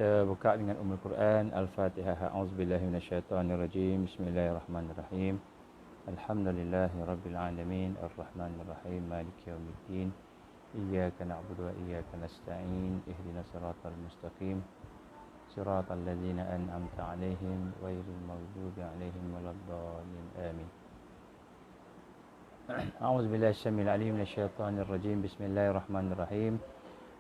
Kita buka dengan Ummul Quran Al-Fatihah. A'udzubillahi minasyaitonirrajim. Bismillahirrahmanirrahim. Alhamdulillahi rabbil alamin arrahmanir rahim maliki yaumiddin. Iyyaka na'budu wa iyyaka nasta'in. Ihdinas siratal mustaqim. Siratal ladzina an'amta 'alaihim ghairil maghdubi 'alaihim waladdallin. Amin. A'udzubillahi syamil 'alim minasyaitonir rajim. Bismillahirrahmanirrahim.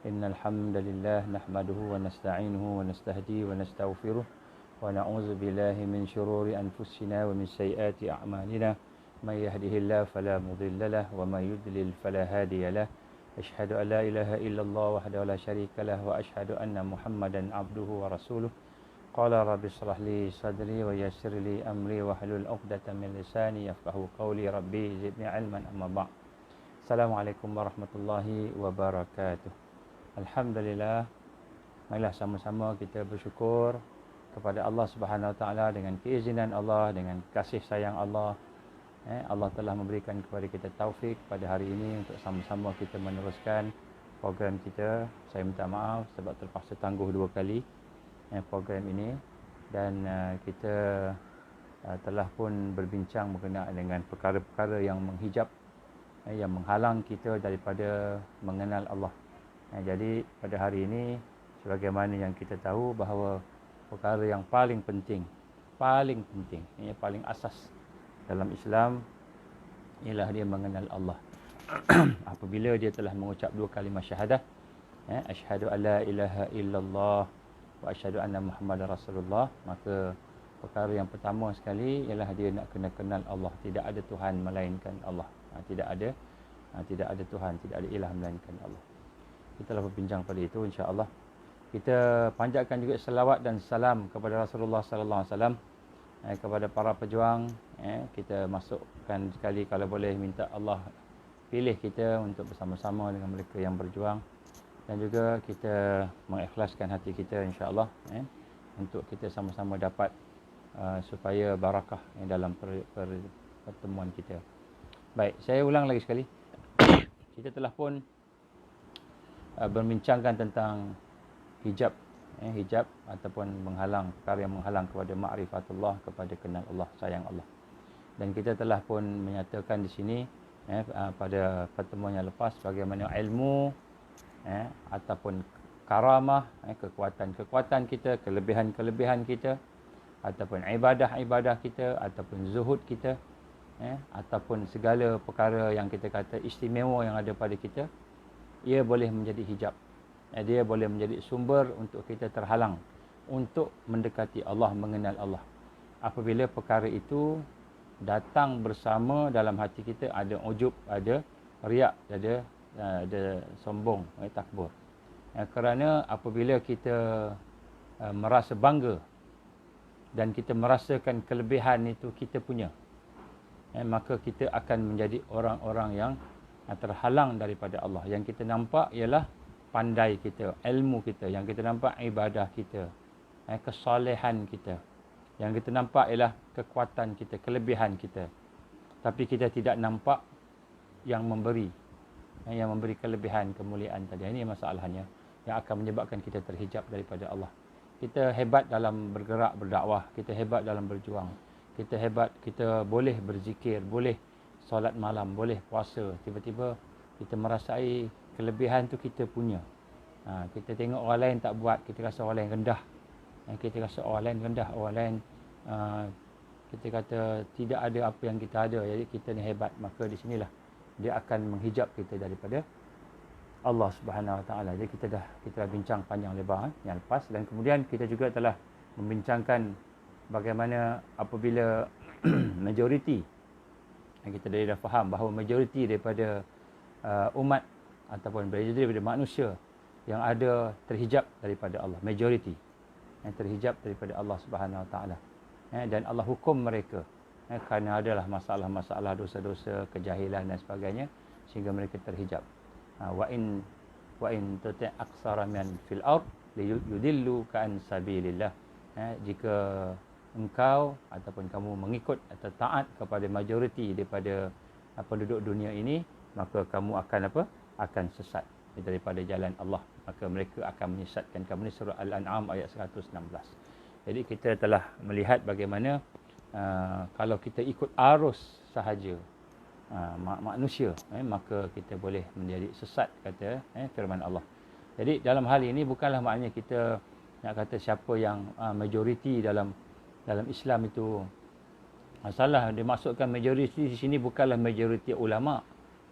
Innal hamdalillah nahmaduhu wa nasta'inuhu wa nastahdi wa nastaghfiruh wa na'udzu billahi min shururi anfusina wa min sayyiati a'malina may yahdihillahu fala mudilla lahu wa may yudlil fala hadiya lahu asyhadu an la ilaha illallah wahdahu la syarika lahu wa asyhadu anna muhammadan abduhu wa rasuluh qala rabbi shrah li sadri wa yassir li amri wa hlul 'uqdatam min lisani yafqahu qawli rabbi zidni 'ilman amma ba'd. Assalamualaikum warahmatullahi wabarakatuh. Alhamdulillah, marilah sama-sama kita bersyukur kepada Allah Subhanahu Wa Taala dengan keizinan Allah, dengan kasih sayang Allah. Allah telah memberikan kepada kita taufik pada hari ini untuk sama-sama kita meneruskan program kita. Saya minta maaf sebab terpaksa tangguh 2 kali program ini, dan kita telah pun berbincang berkenaan dengan perkara-perkara yang menghijab, yang menghalang kita daripada mengenal Allah. Jadi pada hari ini, sebagaimana yang kita tahu bahawa perkara yang paling penting, yang paling asas dalam Islam ialah dia mengenal Allah. Apabila dia telah mengucap 2 kalimah syahadah, asyhadu an la ilaha illallah wa asyhadu anna muhammadar rasulullah, maka perkara yang pertama sekali ialah dia nak kena kenal Allah. Tidak ada Tuhan melainkan Allah. Tidak ada Tuhan, tidak ada ilah melainkan Allah. Kita telah berbincang pada itu, insya-Allah. Kita panjatkan juga selawat dan salam kepada Rasulullah sallallahu alaihi wasallam, kepada para pejuang. Kita masukkan sekali kalau boleh minta Allah pilih kita untuk bersama-sama dengan mereka yang berjuang, dan juga kita mengikhlaskan hati kita, insya-Allah, untuk kita sama-sama dapat supaya barakah dalam pertemuan kita. Baik, saya ulang lagi sekali. Kita telah pun berbincangkan tentang hijab, hijab ataupun menghalang, perkara yang menghalang kepada ma'rifatullah, kepada kenal Allah, sayang Allah. Dan kita telah pun menyatakan di sini pada pertemuan yang lepas bagaimana ilmu ataupun karamah, kekuatan kita, kelebihan kita, ataupun ibadah kita, ataupun zuhud kita, ataupun segala perkara yang kita kata istimewa yang ada pada kita, ia boleh menjadi hijab. Dia boleh menjadi sumber untuk kita terhalang untuk mendekati Allah, mengenal Allah. Apabila perkara itu datang bersama dalam hati kita, ada ujub, ada riak, ada sombong, takbur. Kerana apabila kita merasa bangga dan kita merasakan kelebihan itu kita punya, maka kita akan menjadi orang-orang yang terhalang daripada Allah. Yang kita nampak ialah pandai kita, ilmu kita. Yang kita nampak ibadah kita, kesalehan kita. Yang kita nampak ialah kekuatan kita, kelebihan kita. Tapi kita tidak nampak yang memberi kelebihan, kemuliaan tadi. Ini masalahnya yang akan menyebabkan kita terhijab daripada Allah. Kita hebat dalam bergerak, berdakwah. Kita hebat dalam berjuang. Kita hebat, kita boleh berzikir, boleh solat malam, boleh puasa. Tiba-tiba kita merasai kelebihan tu kita punya. Kita tengok orang lain tak buat, kita rasa orang lain rendah. Kita rasa orang lain rendah, orang lain kita kata tidak ada apa yang kita ada, jadi kita ni hebat. Maka di sinilah dia akan menghijab kita daripada Allah Subhanahu Wa Taala. Jadi kita dah bincang panjang lebar yang lepas, dan kemudian kita juga telah membincangkan bagaimana apabila majoriti, kita dah faham bahawa majoriti daripada umat ataupun majoriti daripada manusia yang ada terhijab daripada Allah, majoriti yang terhijab daripada Allah Subhanahu Wa Taala, dan Allah hukum mereka kerana adalah masalah-masalah, dosa-dosa, kejahilan dan sebagainya, sehingga mereka terhijab. Wa in tuti' aksara man fil ard liyudillu ka'an sabilillah. Jika engkau ataupun kamu mengikut atau taat kepada majoriti daripada penduduk dunia ini, maka kamu akan akan sesat daripada jalan Allah. maka mereka akan menyesatkan kamu. Ini surah Al-An'am ayat 116. Jadi kita telah melihat bagaimana kalau kita ikut arus sahaja manusia, maka kita boleh menjadi sesat, kata firman Allah. Jadi dalam hal ini bukanlah maknanya kita nak kata siapa yang majoriti dalam Islam itu salah. Dimaksudkan majoriti di sini bukanlah majoriti ulama.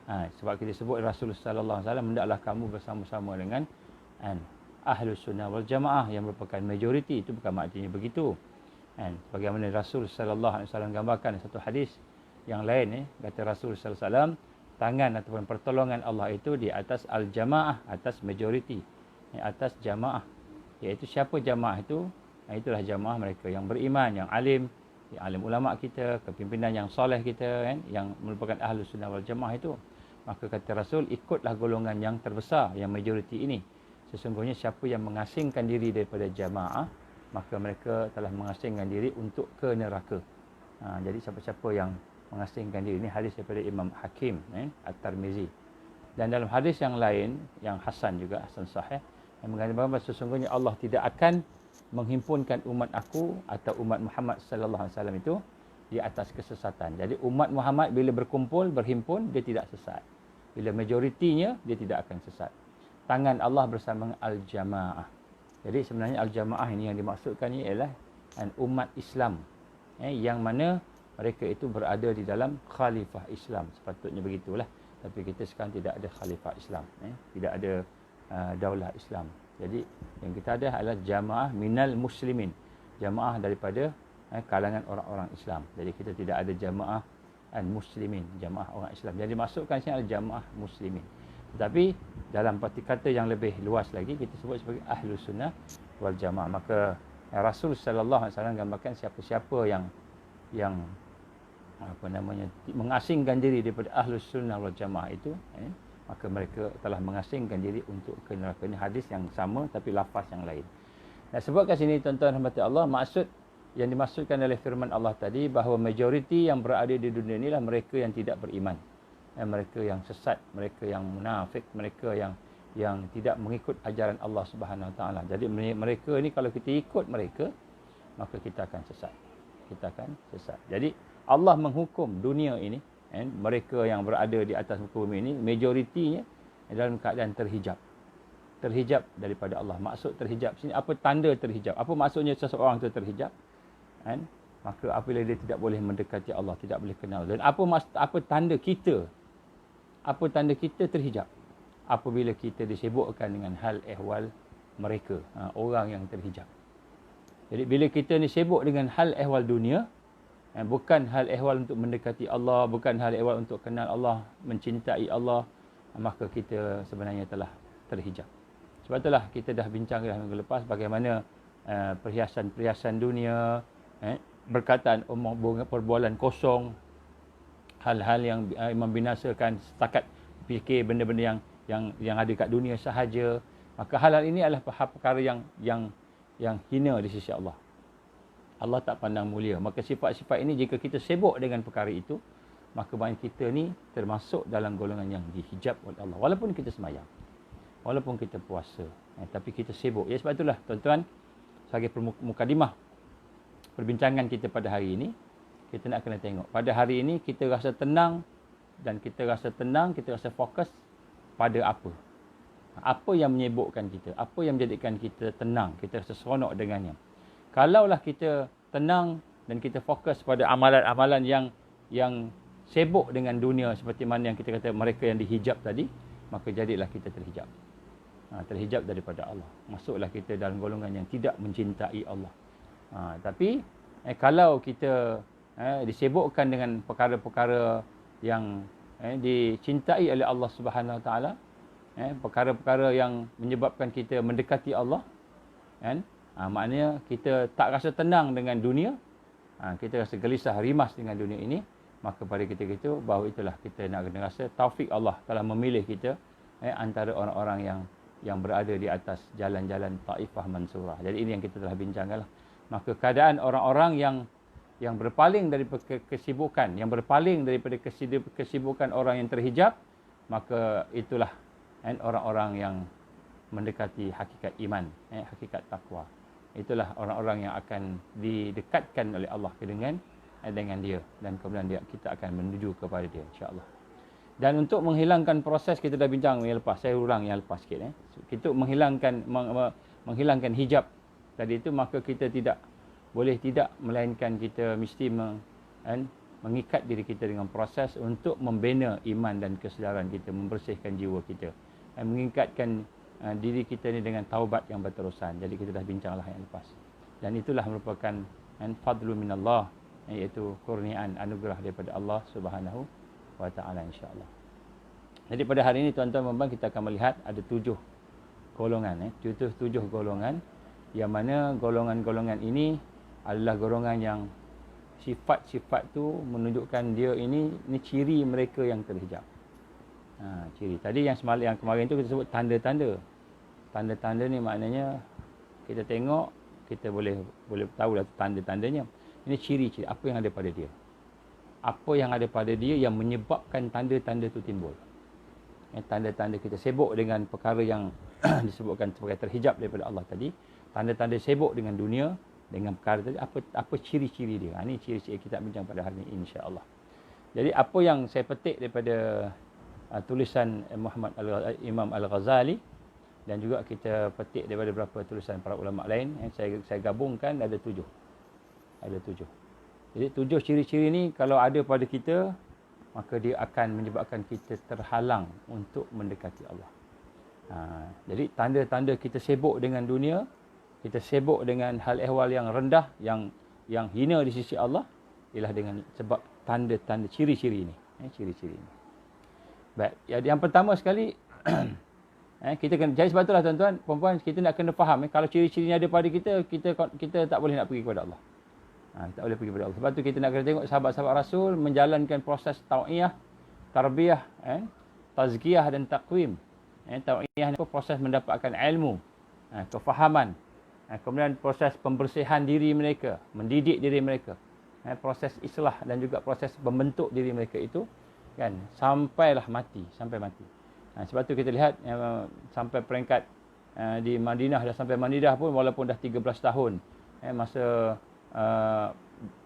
Sebab kita sebut Rasulullah sallallahu alaihi wasallam, hendaklah kamu bersama-sama dengan Ahlus Sunnah wal Jamaah yang merupakan majoriti. Itu bukan maknanya begitu. Bagaimana Rasul sallallahu alaihi wasallam gambarkan satu hadis yang lain, kata Rasul sallallahu alaihi wasallam, tangan ataupun pertolongan Allah itu di atas al-jamaah, atas majoriti, atas jamaah. Iaitu siapa jamaah itu? Itulah jamaah mereka yang beriman, yang alim ulama kita, kepimpinan yang soleh kita, yang merupakan Ahlus Sunnah wal Jamaah itu. Maka kata Rasul, ikutlah golongan yang terbesar, yang majoriti ini. Sesungguhnya siapa yang mengasingkan diri daripada jamaah, maka mereka telah mengasingkan diri untuk ke neraka. Jadi siapa-siapa yang mengasingkan diri, ini hadis daripada Imam Hakim At-Tirmizi. Dan dalam hadis yang lain, yang hasan juga, hasan sahih, yang mengatakan bahawa sesungguhnya Allah tidak akan menghimpunkan umat aku atau umat Muhammad sallallahu alaihi wasallam itu di atas kesesatan. Jadi umat Muhammad bila berkumpul, berhimpun, dia tidak sesat. Bila majoritinya, dia tidak akan sesat. Tangan Allah bersama al-jamaah. Jadi sebenarnya al-jamaah ini yang dimaksudkan ini ialah umat Islam, yang mana mereka itu berada di dalam khalifah Islam. Sepatutnya begitulah. Tapi kita sekarang tidak ada khalifah Islam, tidak ada daulah Islam. Jadi yang kita ada adalah jamaah minal muslimin, jamaah daripada kalangan orang-orang Islam. Jadi kita tidak ada jamaah muslimin, jamaah orang Islam. Jadi dimaksudkan sini adalah jamaah muslimin. Tetapi dalam parti kata yang lebih luas lagi, kita sebut sebagai Ahlus Sunnah wal Jamaah. Maka Rasul sallallahu alaihi wasallam gambarkan siapa-siapa yang mengasingkan diri daripada Ahlus Sunnah wal Jamaah itu, maka mereka telah mengasingkan diri untuk ke neraka. Ini hadis yang sama tapi lafaz yang lain. Nah, sebab kat sini tuan-tuan rahmati Allah, maksud yang dimaksudkan oleh firman Allah tadi bahawa majoriti yang berada di dunia inilah mereka yang tidak beriman. Mereka yang sesat, mereka yang munafik, mereka yang tidak mengikut ajaran Allah Subhanahu Wa Taala. Jadi mereka ini kalau kita ikut mereka, maka kita akan sesat. Kita akan sesat. Jadi Allah menghukum dunia ini, mereka yang berada di atas muka bumi ini, majoritinya dalam keadaan terhijab. Terhijab daripada Allah. Maksud terhijab sini, apa tanda terhijab? Apa maksudnya seseorang itu terhijab? Maka apabila dia tidak boleh mendekati Allah, tidak boleh kenal. Dan apa tanda kita? Apa tanda kita terhijab? Apabila kita disibukkan dengan hal ehwal mereka, orang yang terhijab. Jadi bila kita ni sibuk dengan hal ehwal dunia, bukan hal ehwal untuk mendekati Allah, bukan hal ehwal untuk kenal Allah, mencintai Allah, maka kita sebenarnya telah terhijab. Sebab itulah kita dah bincang dah minggu lepas bagaimana perhiasan-perhiasan dunia, berkataan omong perbualan kosong, hal-hal yang membinasakan, setakat fikir benda-benda yang ada kat dunia sahaja. Maka hal-hal ini adalah perkara yang hina di sisi Allah. Allah tak pandang mulia. Maka sifat-sifat ini jika kita sibuk dengan perkara itu, maka maknanya kita ni termasuk dalam golongan yang dihijab oleh Allah. Walaupun kita semayang, walaupun kita puasa, tapi kita sibuk. Ya, sebab itulah tuan-tuan, sebagai mukadimah perbincangan kita pada hari ini, kita nak kena tengok. Pada hari ini kita rasa tenang, dan kita rasa tenang, kita rasa fokus pada apa? Apa yang menyibukkan kita? Apa yang menjadikan kita tenang? Kita rasa seronok dengannya. Kalaulah kita tenang dan kita fokus pada amalan-amalan yang sibuk dengan dunia, seperti mana yang kita kata mereka yang dihijab tadi, maka jadilah kita terhijab. Terhijab daripada Allah. Masuklah kita dalam golongan yang tidak mencintai Allah. Tapi kalau kita disibukkan dengan perkara-perkara yang dicintai oleh Allah Subhanahu Wa Taala, perkara-perkara yang menyebabkan kita mendekati Allah, maknanya kita tak rasa tenang dengan dunia, kita rasa gelisah, rimas dengan dunia ini, maka pada ketika itu bahawa itulah kita nak kena rasa taufik Allah telah memilih kita antara orang-orang yang berada di atas jalan-jalan Taifah Mansurah. Jadi ini yang kita telah bincangkan lah. Maka keadaan orang-orang yang berpaling daripada kesibukan, yang berpaling daripada kesibukan orang yang terhijab, maka itulah orang-orang mendekati hakikat iman, hakikat takwa. Itulah orang-orang yang akan didekatkan oleh Allah dengan dia, dan kemudian kita akan menuju kepada dia, insya-Allah. Dan untuk menghilangkan proses, kita dah bincang yang lepas, saya ulang yang lepas sikit. Kita menghilangkan hijab tadi itu, maka kita boleh tidak, melainkan kita mesti mengikat diri kita dengan proses untuk membina iman dan kesedaran kita, membersihkan jiwa kita, dan mengikatkan diri kita ni dengan taubat yang berterusan. Jadi kita dah bincanglah yang lepas. Dan itulah merupakan fadlu minallah, iaitu kurniaan, anugerah daripada Allah Subhanahu wa taala, insya-Allah. Jadi pada hari ini tuan-tuan dan puan, kita akan melihat ada 7 golongan, 7 golongan, yang mana golongan-golongan ini adalah golongan yang sifat-sifat tu menunjukkan dia ini ciri mereka yang terhijab. Ciri. Tadi yang kemarin tu kita sebut tanda-tanda. Tanda-tanda ni maknanya kita tengok, kita boleh tahu dah tanda-tandanya. Ini ciri-ciri apa yang ada pada dia. Apa yang ada pada dia yang menyebabkan tanda-tanda tu timbul. Tanda-tanda kita sibuk dengan perkara yang disebutkan sebagai terhijab daripada Allah tadi. Tanda-tanda sibuk dengan dunia, dengan perkara tadi, apa ciri-ciri dia. Ini ciri-ciri kita bincang pada hari ini, insya-Allah. Jadi apa yang saya petik daripada tulisan Imam Al-Ghazali, dan juga kita petik daripada beberapa tulisan para ulama lain yang saya gabungkan, ada 7. Jadi 7 ciri-ciri ni kalau ada pada kita, maka dia akan menyebabkan kita terhalang untuk mendekati Allah. Jadi tanda-tanda kita sibuk dengan dunia, kita sibuk dengan hal ehwal yang rendah, yang hina di sisi Allah, ialah dengan sebab tanda-tanda ciri-ciri ini. Ciri-ciri ini. Baik, yang pertama sekali kita kena, jadi sebab itulah tuan-tuan, puan-puan, kita nak kena faham kalau ciri-cirinya ada pada kita tak boleh nak pergi kepada Allah. Tak boleh pergi kepada Allah. Sebab tu kita nak kena tengok sahabat-sahabat Rasul menjalankan proses tau'iyah, tarbiyah, tazkiyah dan taqwim. Tau'iyah ni proses mendapatkan ilmu, kefahaman, kemudian proses pembersihan diri mereka, mendidik diri mereka, proses islah dan juga proses membentuk diri mereka itu, kan, sampai mati. Sebab tu kita lihat sampai peringkat di Madinah, dah sampai Madinah pun walaupun dah 13 tahun masa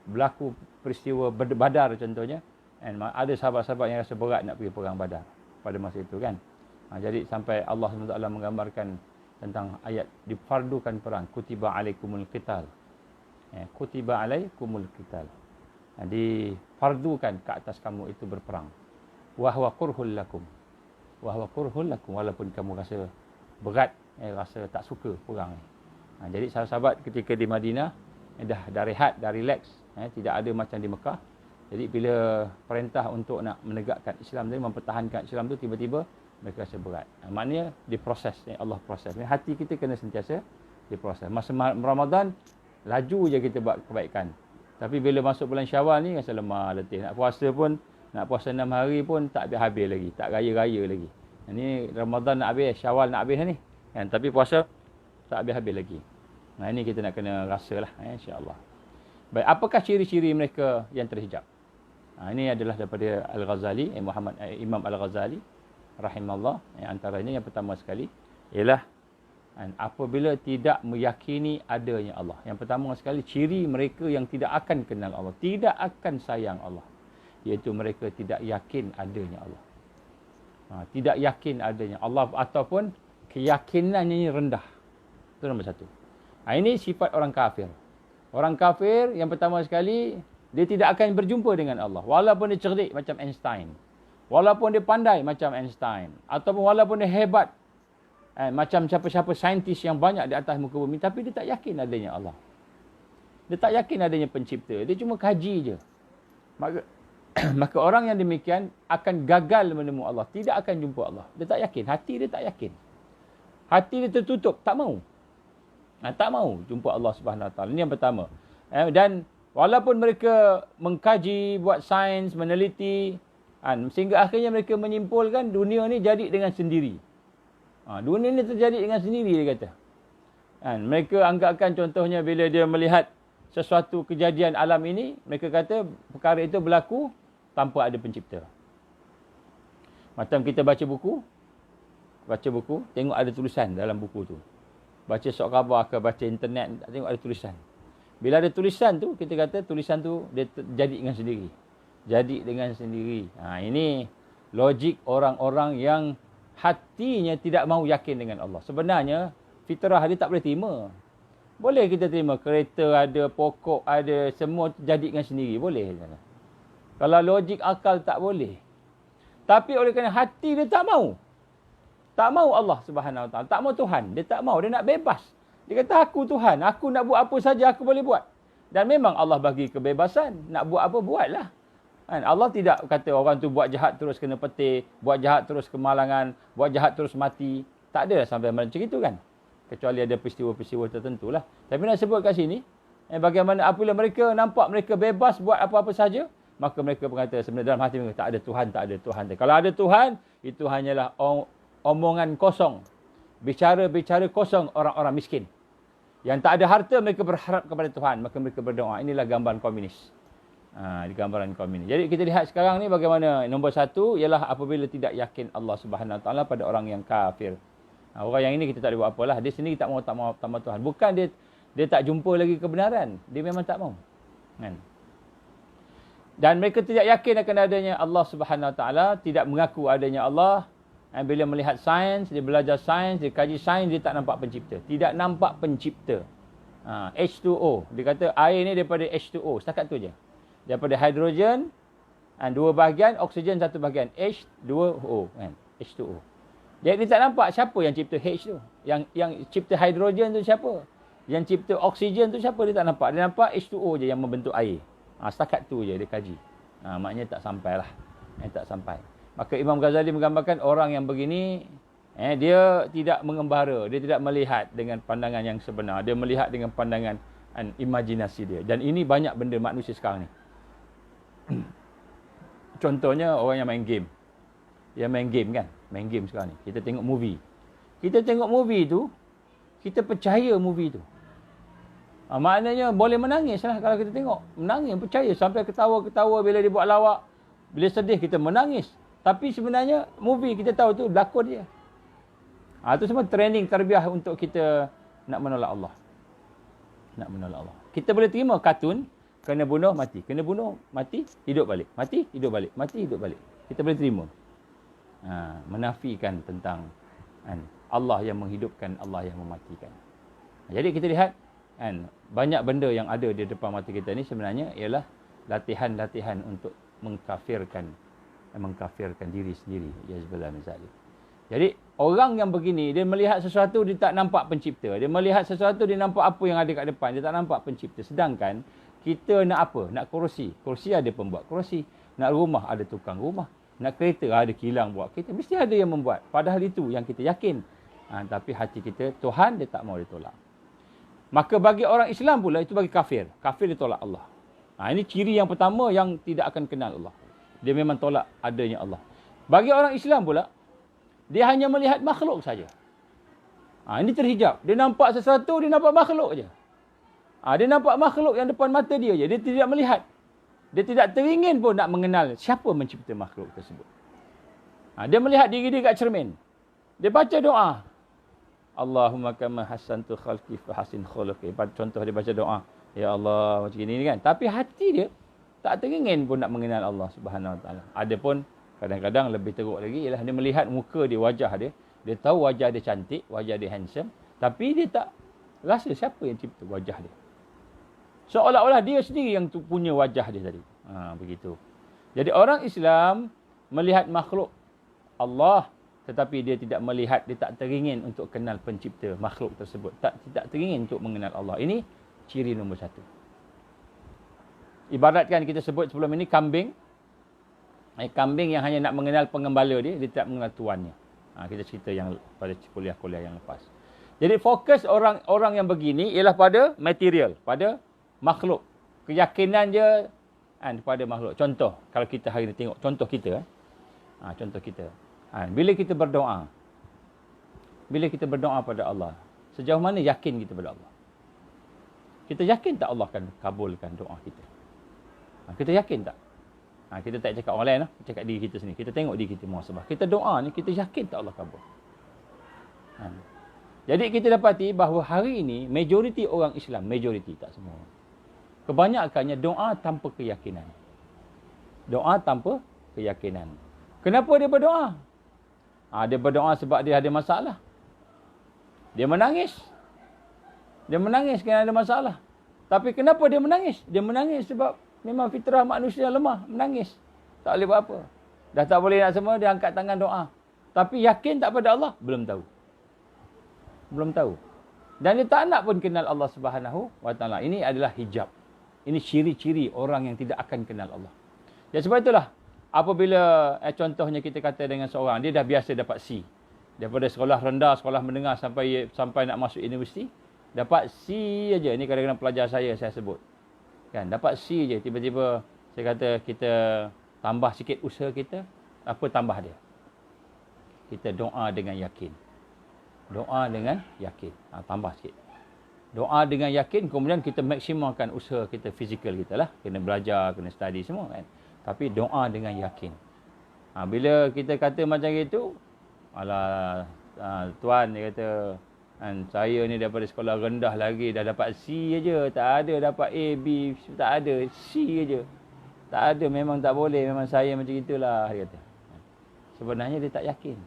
berlaku peristiwa Badar contohnya, ada sahabat-sahabat yang rasa berat nak pergi perang Badar pada masa itu, kan. Jadi sampai Allah SWT menggambarkan tentang ayat difardukan perang, kutiba alaikumul qital. Kutiba alaikumul qital. Difardukan ke atas kamu itu berperang. Wa huwa kurhul lakum. Walaupun kamu rasa berat, rasa tak suka perang ni. Jadi sahabat ketika di Madinah dah rehat, dah relax, tidak ada macam di Mekah. Jadi bila perintah untuk nak menegakkan Islam tadi, mempertahankan Islam tu, tiba-tiba mereka rasa berat. Maknanya diproses, Allah proses. Hati kita kena sentiasa diproses. Masa Ramadan laju je kita buat kebaikan. Tapi bila masuk bulan Syawal ni rasa lemah, letih. Nak puasa 6 hari pun tak habis lagi, tak raya-raya lagi. Ini Ramadan nak habis, Syawal nak habis ni, kan, tapi puasa tak habis-habis lagi. Ini kita nak kena rasalah, insya-Allah. Baik, apakah ciri-ciri mereka yang terhijab? Ini adalah daripada Al-Ghazali, Imam Al-Ghazali rahimallah. Antaranya yang pertama sekali ialah apabila tidak meyakini adanya Allah. Yang pertama sekali, ciri mereka yang tidak akan kenal Allah, tidak akan sayang Allah, iaitu mereka tidak yakin adanya Allah. Tidak yakin adanya Allah, ataupun keyakinannya ini rendah. Itu nombor 1. Ini sifat orang kafir. Orang kafir yang pertama sekali, dia tidak akan berjumpa dengan Allah. Walaupun dia cerdik macam Einstein, walaupun dia pandai macam Einstein, ataupun walaupun dia hebat macam siapa-siapa saintis yang banyak di atas muka bumi, tapi dia tak yakin adanya Allah. Dia tak yakin adanya pencipta. Dia cuma kaji je. Maka orang yang demikian akan gagal menemui Allah, tidak akan jumpa Allah. Dia tak yakin, hati dia tak yakin. Hati dia tertutup, tak mau. Tak mau jumpa Allah Subhanahu Wa Taala. Ini yang pertama. Dan walaupun mereka mengkaji, buat sains, meneliti, sehingga akhirnya mereka menyimpulkan dunia ni jadi dengan sendiri. Dunia ni terjadi dengan sendiri, dia kata. Mereka anggapkan contohnya bila dia melihat sesuatu kejadian alam ini, mereka kata perkara itu berlaku tanpa ada pencipta. Macam kita baca buku, baca buku, tengok ada tulisan dalam buku tu. Baca surat khabar ke baca internet, tengok ada tulisan. Bila ada tulisan tu, kita kata tulisan tu dia jadi dengan sendiri. Jadi dengan sendiri. Ini logik orang-orang yang hatinya tidak mahu yakin dengan Allah. Sebenarnya, fitrah dia tak boleh terima. Boleh kita terima kereta ada, pokok ada, semua jadi dengan sendiri. Boleh. Kalau logik akal tak boleh. Tapi oleh kerana hati dia tak mahu. Tak mahu Allah Subhanahu Wa Taala. Tak mahu Tuhan. Dia tak mahu. Dia nak bebas. Dia kata, aku Tuhan. Aku nak buat apa saja aku boleh buat. Dan memang Allah bagi kebebasan. Nak buat apa, buatlah. Allah tidak kata orang tu buat jahat terus kena petir. Buat jahat terus kemalangan. Buat jahat terus mati. Tak ada sampai macam itu kan. Kecuali ada peristiwa-peristiwa tertentu lah. Tapi nak sebut kat sini. Bagaimana apabila mereka nampak mereka bebas buat apa-apa saja. Maka mereka berkata sebenarnya dalam hati mereka, tak ada Tuhan, tak ada Tuhan. Kalau ada Tuhan, itu hanyalah omongan kosong. Bicara-bicara kosong orang-orang miskin. Yang tak ada harta, mereka berharap kepada Tuhan. Maka mereka berdoa. Inilah gambaran komunis. Di gambaran komunis. Jadi kita lihat sekarang ni bagaimana. Nombor satu ialah apabila tidak yakin Allah Subhanahu Wa Taala pada orang yang kafir. Orang yang ini kita tak boleh buat apalah. Dia sendiri tak mahu Tuhan. Bukan dia tak jumpa lagi kebenaran. Dia memang tak mahu. Kan? Dan mereka tidak yakin akan adanya Allah Subhanahu Wa Taala. Tidak mengaku adanya Allah. Bila melihat sains, dia belajar sains, dia kaji sains, dia tak nampak pencipta. Tidak nampak pencipta. H2O. Dia kata air ni daripada H2O. Setakat tu je. Daripada hidrogen, dua bahagian, oksigen satu bahagian. H2O. H2O. Jadi dia tak nampak siapa yang cipta H tu. Yang cipta hidrogen tu siapa? Yang cipta oksigen tu siapa? Dia tak nampak. Dia nampak H2O je yang membentuk air. Setakat tu je dia kaji. Maknanya tak sampai lah. Tak sampai. Maka Imam Ghazali menggambarkan orang yang begini, dia tidak mengembara. Dia tidak melihat dengan pandangan yang sebenar. Dia melihat dengan pandangan imajinasi dia. Dan ini banyak benda manusia sekarang ni. Contohnya orang yang main game. Yang main game kan. Main game sekarang ni. Kita tengok movie. Kita tengok movie tu, kita percaya movie tu. Maknanya boleh menangis lah kalau kita tengok. Menangis, percaya. Sampai ketawa-ketawa bila dia buat lawak. Bila sedih, kita menangis. Tapi sebenarnya, movie kita tahu tu lakon dia. Itu semua training, terbiah untuk kita nak menolak Allah. Nak menolak Allah. Kita boleh terima kartun, kena bunuh, mati. Kena bunuh, mati, hidup balik. Mati, hidup balik. Mati, hidup balik. Kita boleh terima. Menafikan tentang Allah yang menghidupkan, Allah yang mematikan. Jadi kita lihat, banyak benda yang ada di depan mata kita ni sebenarnya ialah latihan-latihan untuk mengkafirkan diri sendiri. Yazbillah min zalik. Jadi orang yang begini, dia melihat sesuatu, dia tak nampak pencipta. Dia melihat sesuatu, dia nampak apa yang ada kat depan. Dia tak nampak pencipta. Sedangkan kita nak apa? Nak kerusi. Kerusi ada pembuat kerusi. Nak rumah, ada tukang rumah. Nak kereta, ada kilang buat kereta. Mesti ada yang membuat. Padahal itu yang kita yakin. Tapi hati kita, Tuhan dia tak mau ditolak. Maka bagi orang Islam pula, itu bagi kafir. Kafir dia tolak Allah. Ini ciri yang pertama yang tidak akan kenal Allah. Dia memang tolak adanya Allah. Bagi orang Islam pula, dia hanya melihat makhluk saja. Ini terhijab. Dia nampak sesuatu, dia nampak makhluk je. Dia nampak makhluk yang depan mata dia je. Dia tidak melihat. Dia tidak teringin pun nak mengenal siapa mencipta makhluk tersebut. Dia melihat diri dia kat cermin. Dia baca doa. Allahumma kama hasantu khalqi fa hasin khuluqi. Contoh dia baca doa. Ya Allah, macam ini kan. Tapi hati dia tak teringin pun nak mengenal Allah Subhanahu Wa Taala. Adapun kadang-kadang lebih teruk lagi ialah dia melihat muka dia, wajah dia. Dia tahu wajah dia cantik, wajah dia handsome. Tapi dia tak rasa siapa yang cipta wajah dia. Seolah-olah dia sendiri yang punya wajah dia tadi. Begitu. Jadi orang Islam melihat makhluk Allah, tetapi dia tidak melihat, dia tak teringin untuk kenal pencipta makhluk tersebut. Tidak teringin untuk mengenal Allah. Ini ciri nombor satu. Ibaratkan kita sebut sebelum ini kambing. Kambing yang hanya nak mengenal pengembala dia tak mengenal tuannya. Kita cerita yang pada kuliah-kuliah yang lepas. Jadi fokus orang yang begini ialah pada material, pada makhluk. Keyakinan dia pada makhluk. Contoh, kalau kita hari ini tengok contoh kita. Contoh kita. Bila kita berdoa. Bila kita berdoa pada Allah, sejauh mana yakin kita pada Allah? Kita yakin tak Allah akan kabulkan doa kita? Kita yakin tak? Kita tak cakap orang lain lah. Cakap diri kita sendiri. Kita tengok diri kita muhasabah. Kita doa ni, kita yakin tak Allah kabul? Jadi kita dapati bahawa hari ini majoriti orang Islam, majoriti tak semua, kebanyakannya doa tanpa keyakinan. Doa tanpa keyakinan. Kenapa dia berdoa? Dia berdoa sebab dia ada masalah. Dia menangis. Dia menangis kerana ada masalah. Tapi kenapa dia menangis? Dia menangis sebab memang fitrah manusia lemah, menangis. Tak boleh buat apa. Dah tak boleh nak semua, dia angkat tangan doa. Tapi yakin tak pada Allah? Belum tahu. Belum tahu. Dan dia tak nak pun kenal Allah Subhanahu wa taala. Ini adalah hijab. Ini ciri-ciri orang yang tidak akan kenal Allah. Ya, sebab itulah apabila contohnya kita kata dengan seorang, dia dah biasa dapat C. Daripada sekolah rendah, sekolah menengah sampai nak masuk universiti, dapat C aja. Ini kadang-kadang pelajar saya sebut. Kan, dapat C je. Tiba-tiba saya kata kita tambah sikit usaha kita. Apa tambah dia? Kita doa dengan yakin. Doa dengan yakin. Tambah sikit. Doa dengan yakin, kemudian kita maksimalkan usaha kita, fizikal kita lah. Kena belajar, kena study semua kan. Tapi doa dengan yakin. Bila kita kata macam itu, alah, tuan dia kata, saya ni daripada sekolah rendah lagi, dah dapat C aja. Tak ada dapat A, B, tak ada. C aja. Tak ada, memang tak boleh. Memang saya macam itulah, dia kata. Sebenarnya dia tak yakin.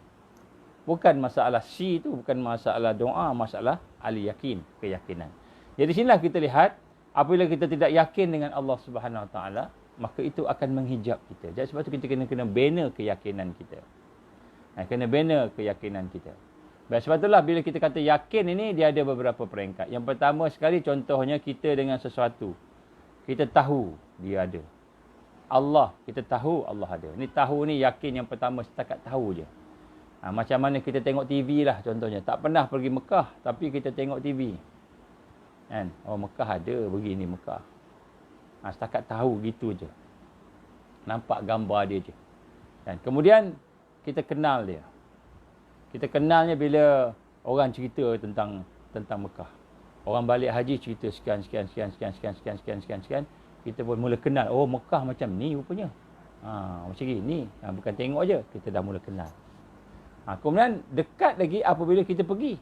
Bukan masalah C tu, bukan masalah doa, masalah al-yakin, keyakinan. Jadi sinilah kita lihat, apabila kita tidak yakin dengan Allah Subhanahu Wa Taala, maka itu akan menghijab kita. Jadi sebab tu kita kena bina keyakinan kita. Kena bina keyakinan kita. Baik, sebab itulah bila kita kata yakin ini, dia ada beberapa peringkat. Yang pertama sekali, contohnya kita dengan sesuatu. Kita tahu dia ada. Allah, kita tahu Allah ada. Ini tahu ni, yakin yang pertama setakat tahu je. Macam mana kita tengok TV lah contohnya. Tak pernah pergi Mekah, tapi kita tengok TV. Kan? Oh, Mekah ada, begini Mekah. Setakat tahu gitu je. Nampak gambar dia je. Kan? Kemudian, kita kenal dia. Kita kenalnya bila orang cerita tentang Mekah. Orang balik haji cerita sekian. Kita pun mula kenal. Oh, Mekah macam ni rupanya. Macam ni. Bukan tengok je. Kita dah mula kenal. Kemudian dekat lagi apabila kita pergi.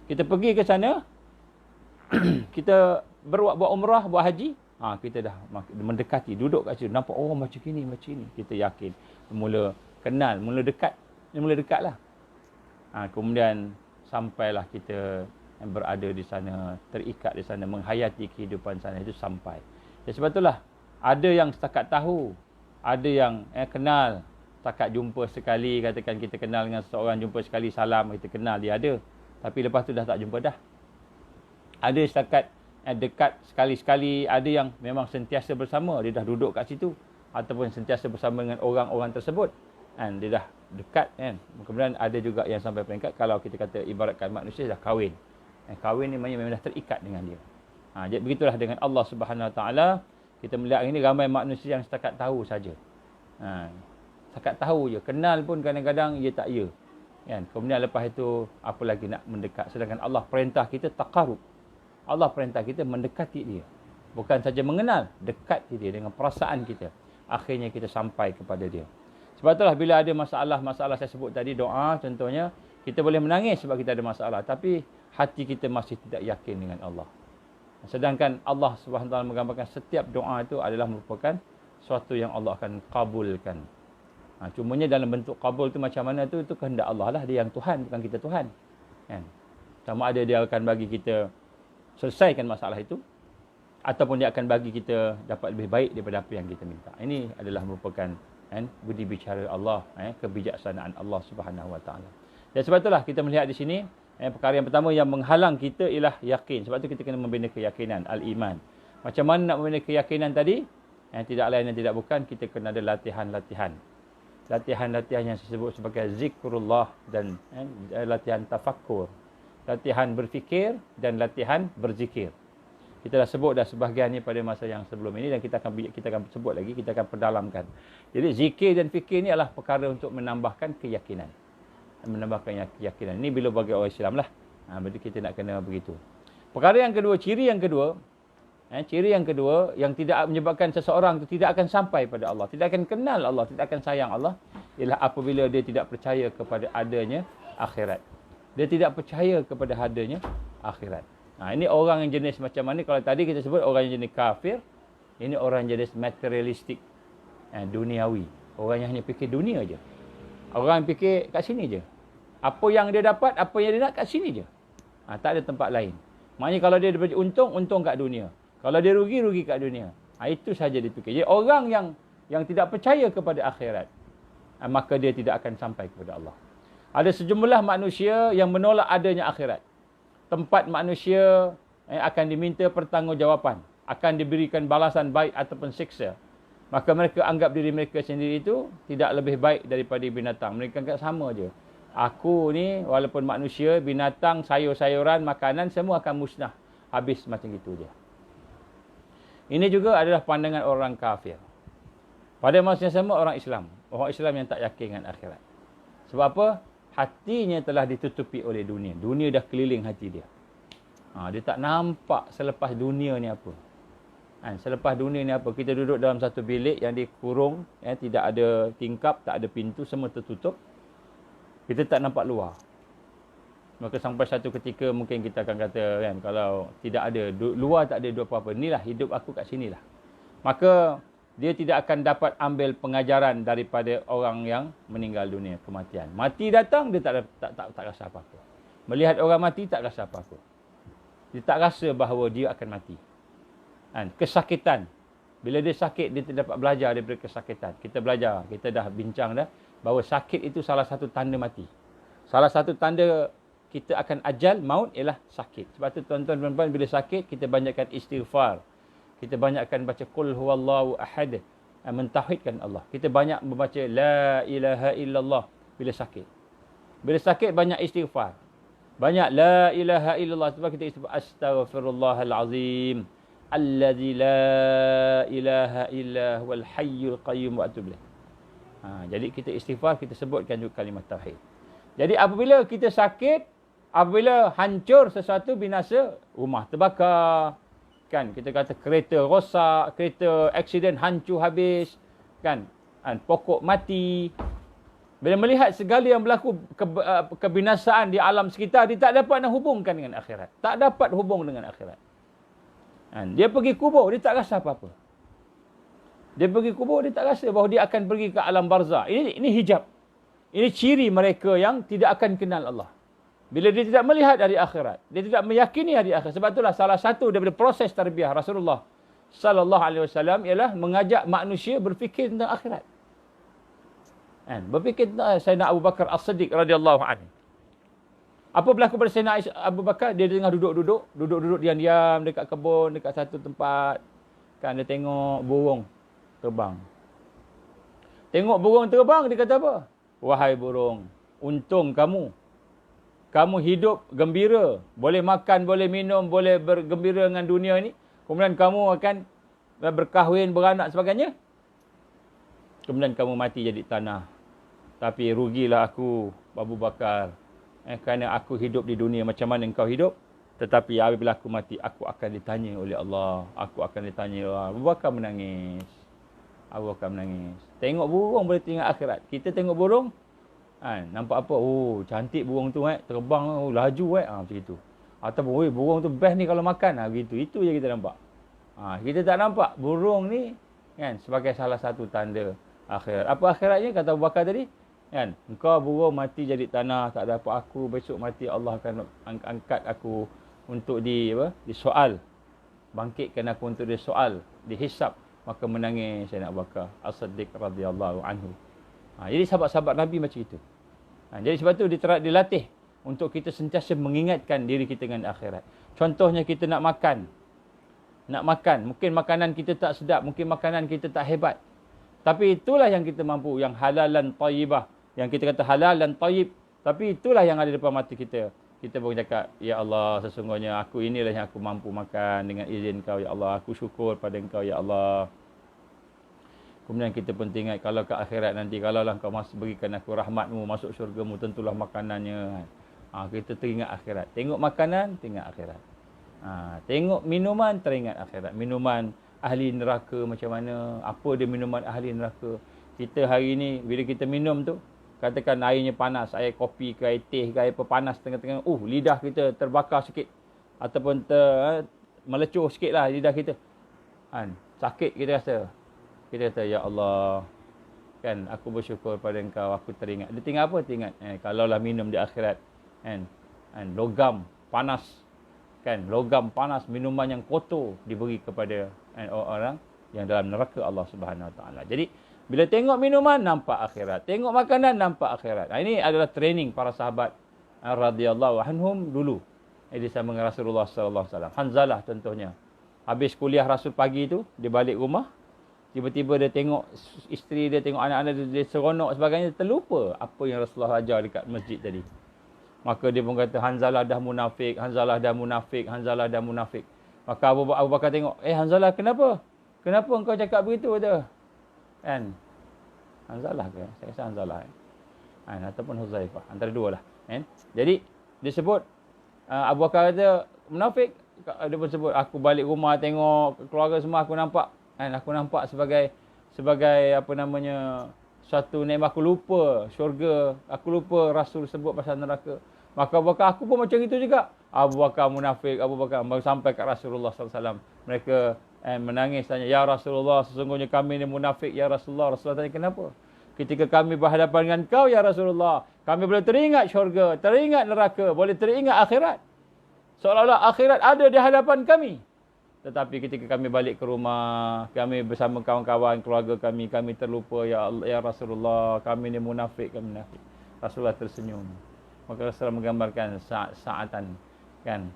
Kita pergi ke sana. Kita buat umrah, buat haji. Kita dah mendekati. Duduk kat situ. Nampak, oh macam ni. Kita yakin. Mula kenal. Mula dekat lah. Kemudian sampailah kita berada di sana. Terikat di sana. Menghayati kehidupan sana. Itu sampai. Sebab itulah. Ada yang setakat tahu. Ada yang kenal. Setakat jumpa sekali, katakan kita kenal dengan seseorang, jumpa sekali, salam, kita kenal, dia ada. Tapi lepas tu dah tak jumpa dah. Ada setakat dekat sekali-sekali, ada yang memang sentiasa bersama, dia dah duduk kat situ. Ataupun sentiasa bersama dengan orang-orang tersebut. Dia dah dekat. Kemudian ada juga yang sampai peringkat, kalau kita kata ibaratkan manusia dah kahwin. Kahwin ni memang dah terikat dengan dia. Jadi begitulah dengan Allah Subhanahu Wa Taala. Kita melihat ini ramai manusia yang setakat tahu saja. Setakat tahu je. Kenal pun kadang-kadang ia tak ya. Kan? Kemudian lepas itu, apa lagi nak mendekat. Sedangkan Allah perintah kita taqarrub. Allah perintah kita mendekati dia. Bukan saja mengenal, dekati dia dengan perasaan kita. Akhirnya kita sampai kepada dia. Sebab itulah bila ada masalah saya sebut tadi, doa contohnya, kita boleh menangis sebab kita ada masalah. Tapi hati kita masih tidak yakin dengan Allah. Sedangkan Allah SWT menggambarkan setiap doa itu adalah merupakan sesuatu yang Allah akan kabulkan. Cumanya dalam bentuk kabul tu macam mana tu, itu kehendak Allah lah. Dia yang Tuhan, bukan kita Tuhan. Kan? Sama ada dia akan bagi kita selesaikan masalah itu, ataupun dia akan bagi kita dapat lebih baik daripada apa yang kita minta. Ini adalah merupakan budi bicara Allah, kebijaksanaan Allah Subhanahu Wa Taala. Dan sebab itulah kita melihat di sini, perkara yang pertama yang menghalang kita ialah yakin. Sebab tu kita kena membina keyakinan, al-iman. Macam mana nak membina keyakinan tadi? Tidak lain dan tidak bukan, kita kena ada latihan-latihan. Latihan-latihan yang disebut sebagai zikrullah dan latihan tafakkur. Latihan berfikir dan latihan berzikir. Kita dah sebut dah sebahagian ni pada masa yang sebelum ini dan kita akan sebut lagi, kita akan perdalamkan. Jadi zikir dan fikir ni adalah perkara untuk menambahkan keyakinan. Menambahkan keyakinan. Ini bila bagi orang Islam lah. Berarti kita nak kena begitu. Perkara yang kedua, ciri yang kedua yang tidak menyebabkan seseorang itu tidak akan sampai pada Allah, tidak akan kenal Allah, tidak akan sayang Allah, ialah apabila dia tidak percaya kepada adanya akhirat. Dia tidak percaya kepada adanya akhirat. Ini orang yang jenis macam mana? Kalau tadi kita sebut orang yang jenis kafir, ini orang jenis materialistik, duniawi. Orang yang hanya fikir dunia je. Orang yang fikir kat sini je. Apa yang dia dapat, apa yang dia nak kat sini je. Tak ada tempat lain. Maknanya kalau dia dapat untung kat dunia. Kalau dia rugi kat dunia. Itu saja dia fikir. Jadi orang yang tidak percaya kepada akhirat, maka dia tidak akan sampai kepada Allah. Ada sejumlah manusia yang menolak adanya akhirat. Tempat manusia akan diminta pertanggungjawapan, akan diberikan balasan baik ataupun siksa. Maka mereka anggap diri mereka sendiri itu tidak lebih baik daripada binatang. Mereka anggap sama je. Aku ni walaupun manusia, binatang, sayur-sayuran, makanan semua akan musnah. Habis macam itu je. Ini juga adalah pandangan orang kafir. Pada masa yang sama orang Islam. Orang Islam yang tak yakin dengan akhirat. Sebab apa? Hatinya telah ditutupi oleh dunia. Dunia dah keliling hati dia. Dia tak nampak selepas dunia ni apa. Selepas dunia ni apa? Kita duduk dalam satu bilik yang dikurung. Tidak ada tingkap, tak ada pintu, semua tertutup. Kita tak nampak luar. Maka sampai satu ketika mungkin kita akan kata, kan, kalau tidak ada, luar tak ada apa-apa. Inilah hidup aku kat sinilah. Maka dia tidak akan dapat ambil pengajaran daripada orang yang meninggal dunia, kematian. Mati datang, dia tak rasa apa-apa. Melihat orang mati, tak rasa apa-apa. Dia tak rasa bahawa dia akan mati. Kesakitan. Bila dia sakit, dia tidak dapat belajar daripada kesakitan. Kita belajar, kita dah bincang dah, bahawa sakit itu salah satu tanda mati. Salah satu tanda kita akan ajal, maut ialah sakit. Sebab tu tuan-tuan dan puan-puan, bila sakit, kita banyakkan istighfar. Kita banyakkan baca Qul huwallahu ahad, mentauhidkan Allah. Kita banyak membaca La ilaha illallah bila sakit. Bila sakit banyak istighfar. Banyak La ilaha illallah. Sebab kita istighfar Astaghfirullahal azim alladzi la ilaha illa huwal hayyul qayyum wa atubu ilaih. Jadi kita istighfar, kita sebutkan juga kalimat tauhid. Jadi apabila kita sakit, apabila hancur sesuatu, binasa, rumah terbakar, kan, kita kata kereta rosak, kereta aksiden hancur habis, kan, pokok mati. Bila melihat segala yang berlaku kebinasaan di alam sekitar, dia tak dapat nak hubungkan dengan akhirat. Tak dapat hubung dengan akhirat. Dia pergi kubur, dia tak rasa apa-apa. Dia pergi kubur, dia tak rasa bahawa dia akan pergi ke alam barzah. Ini hijab. Ini ciri mereka yang tidak akan kenal Allah. Bila dia tidak melihat hari akhirat, dia tidak meyakini hari akhirat. Sebab itulah salah satu daripada proses tarbiyah Rasulullah sallallahu alaihi wasallam ialah mengajak manusia berfikir tentang akhirat. Berfikir tentang Sayyidina Abu Bakar As-Siddiq radhiyallahu anhu. Apa berlaku pada Sayyidina Abu Bakar? Dia tengah duduk diam-diam dekat kebun, dekat satu tempat. Kan, dia tengok burung terbang. Tengok burung terbang, dia kata apa? Wahai burung, untung kamu. Kamu hidup gembira, boleh makan, boleh minum, boleh bergembira dengan dunia ni. Kemudian kamu akan berkahwin, beranak sebagainya. Kemudian kamu mati jadi tanah. Tapi rugilah aku, Abu Bakar. Kerana aku hidup di dunia macam mana engkau hidup. Tetapi apabila aku mati, aku akan ditanya oleh Allah. Aku akan ditanya oleh Allah. Abu Bakar menangis. Abu Bakar menangis. Tengok burung boleh tengok akhirat. Kita tengok burung, nampak apa? Oh, cantik burung tu, terbang, laju, macam itu. Ataupun, burung tu best ni kalau makan, begitu. Itu je kita nampak. Kita tak nampak burung ni, kan, sebagai salah satu tanda akhirat. Apa akhiratnya? Kata Abu Bakar tadi, kan, engkau burung mati jadi tanah, tak ada apa aku, besok mati Allah akan angkat aku untuk disoal. Bangkitkan aku untuk disoal, dihisap. Maka menangis Sayyidina Abu Bakar As-Siddiq radhiyallahu anhu. Jadi sahabat-sahabat Nabi macam itu. Jadi sebab tu dilatih untuk kita sentiasa mengingatkan diri kita dengan akhirat. Contohnya kita nak makan. Mungkin makanan kita tak sedap, mungkin makanan kita tak hebat. Tapi itulah yang kita mampu, yang halalan tayyibah. Yang kita kata halal dan tayyib. Tapi itulah yang ada depan mata kita. Kita pun cakap, ya Allah, sesungguhnya aku inilah yang aku mampu makan dengan izin kau, ya Allah. Aku syukur pada engkau, ya Allah. Kemudian kita pun ingat, kalau ke akhirat nanti, kalaulah kau berikan aku rahmatmu, masuk syurgamu, tentulah makanannya. Kita teringat akhirat. Tengok makanan, teringat akhirat. Tengok minuman, teringat akhirat. Minuman ahli neraka macam mana, apa dia minuman ahli neraka. Kita hari ni, bila kita minum tu, katakan airnya panas, air kopi ke air teh ke air apa panas tengah-tengah, lidah kita terbakar sikit ataupun melecuh sikit lah lidah kita. Kan, sakit kita rasa. Kita kata, ya Allah, kan aku bersyukur pada Engkau, aku teringat. Dia tinggal apa? Teringat kalaulah minum di akhirat, kan logam panas, kan logam panas, minuman yang kotor diberi kepada orang yang dalam neraka Allah Subhanahu Wa Taala. Jadi bila tengok minuman nampak akhirat, tengok makanan nampak akhirat. Ini adalah training para sahabat radhiyallahu anhum dulu di sama dengan Rasulullah sallallahu alaihi wasallam. Hanzalah contohnya, habis kuliah Rasul pagi tu, dia balik rumah, tiba-tiba dia tengok isteri dia, tengok anak-anak dia seronok sebagainya, terlupa apa yang Rasulullah ajar dekat masjid tadi. Maka dia pun kata, Hanzalah dah munafik, Hanzalah dah munafik, Hanzalah dah munafik. Maka Abu Bakar tengok, Hanzalah kenapa? Kenapa engkau cakap begitu? Kata. Kan? Hanzalah ke? Saya rasa Hanzalah. Ataupun Huzaifah. Antara dua lah. Kan? Jadi, dia sebut, Abu Bakar kata, munafik. Dia pun sebut, aku balik rumah tengok keluarga semua, aku nampak. Aku nampak sebagai apa namanya, suatu nikmat. Aku lupa syurga. Aku lupa Rasul sebut pasal neraka. Maka Abu Bakar, aku pun macam itu juga. Abu Bakar munafik, Abu Bakar. Baru sampai kat Rasulullah SAW. Mereka menangis tanya, ya Rasulullah, sesungguhnya kami ni munafik, ya Rasulullah. Rasulullah tanya, kenapa? Ketika kami berhadapan dengan kau, ya Rasulullah, kami boleh teringat syurga, teringat neraka, boleh teringat akhirat. Seolah-olah akhirat ada di hadapan kami. Tetapi ketika kami balik ke rumah, kami bersama kawan-kawan, keluarga kami terlupa, ya Allah, ya Rasulullah, kami ni munafik, kami munafik. Rasulullah tersenyum. Maka Rasulullah menggambarkan saatan, kan?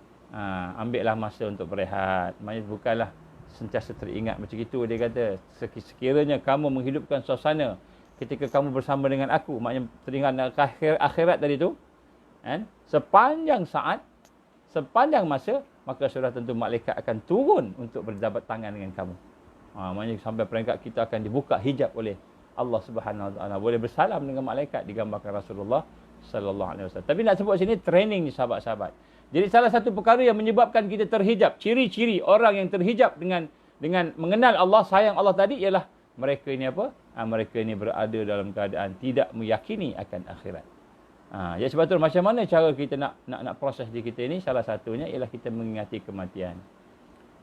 Ambillah masa untuk berehat. Maksudnya bukanlah sentiasa teringat macam itu. Dia kata, sekiranya kamu menghidupkan suasana ketika kamu bersama dengan aku, maknanya teringat akhirat tadi tu, kan? Sepanjang saat, sepanjang masa, maka sudah tentu malaikat akan turun untuk berjabat tangan dengan kamu. Maknanya sampai peringkat kita akan dibuka hijab oleh Allah Subhanahu Wa Taala. Boleh bersalam dengan malaikat, digambarkan Rasulullah sallallahu alaihi wasallam. Tapi nak sebut sini training ni sahabat-sahabat. Jadi salah satu perkara yang menyebabkan kita terhijab, ciri-ciri orang yang terhijab dengan mengenal Allah, sayang Allah tadi, ialah mereka ini apa? Mereka ini berada dalam keadaan tidak meyakini akan akhirat. Ya sebab tu macam mana cara kita nak proses diri kita ini? Salah satunya ialah kita mengingati kematian.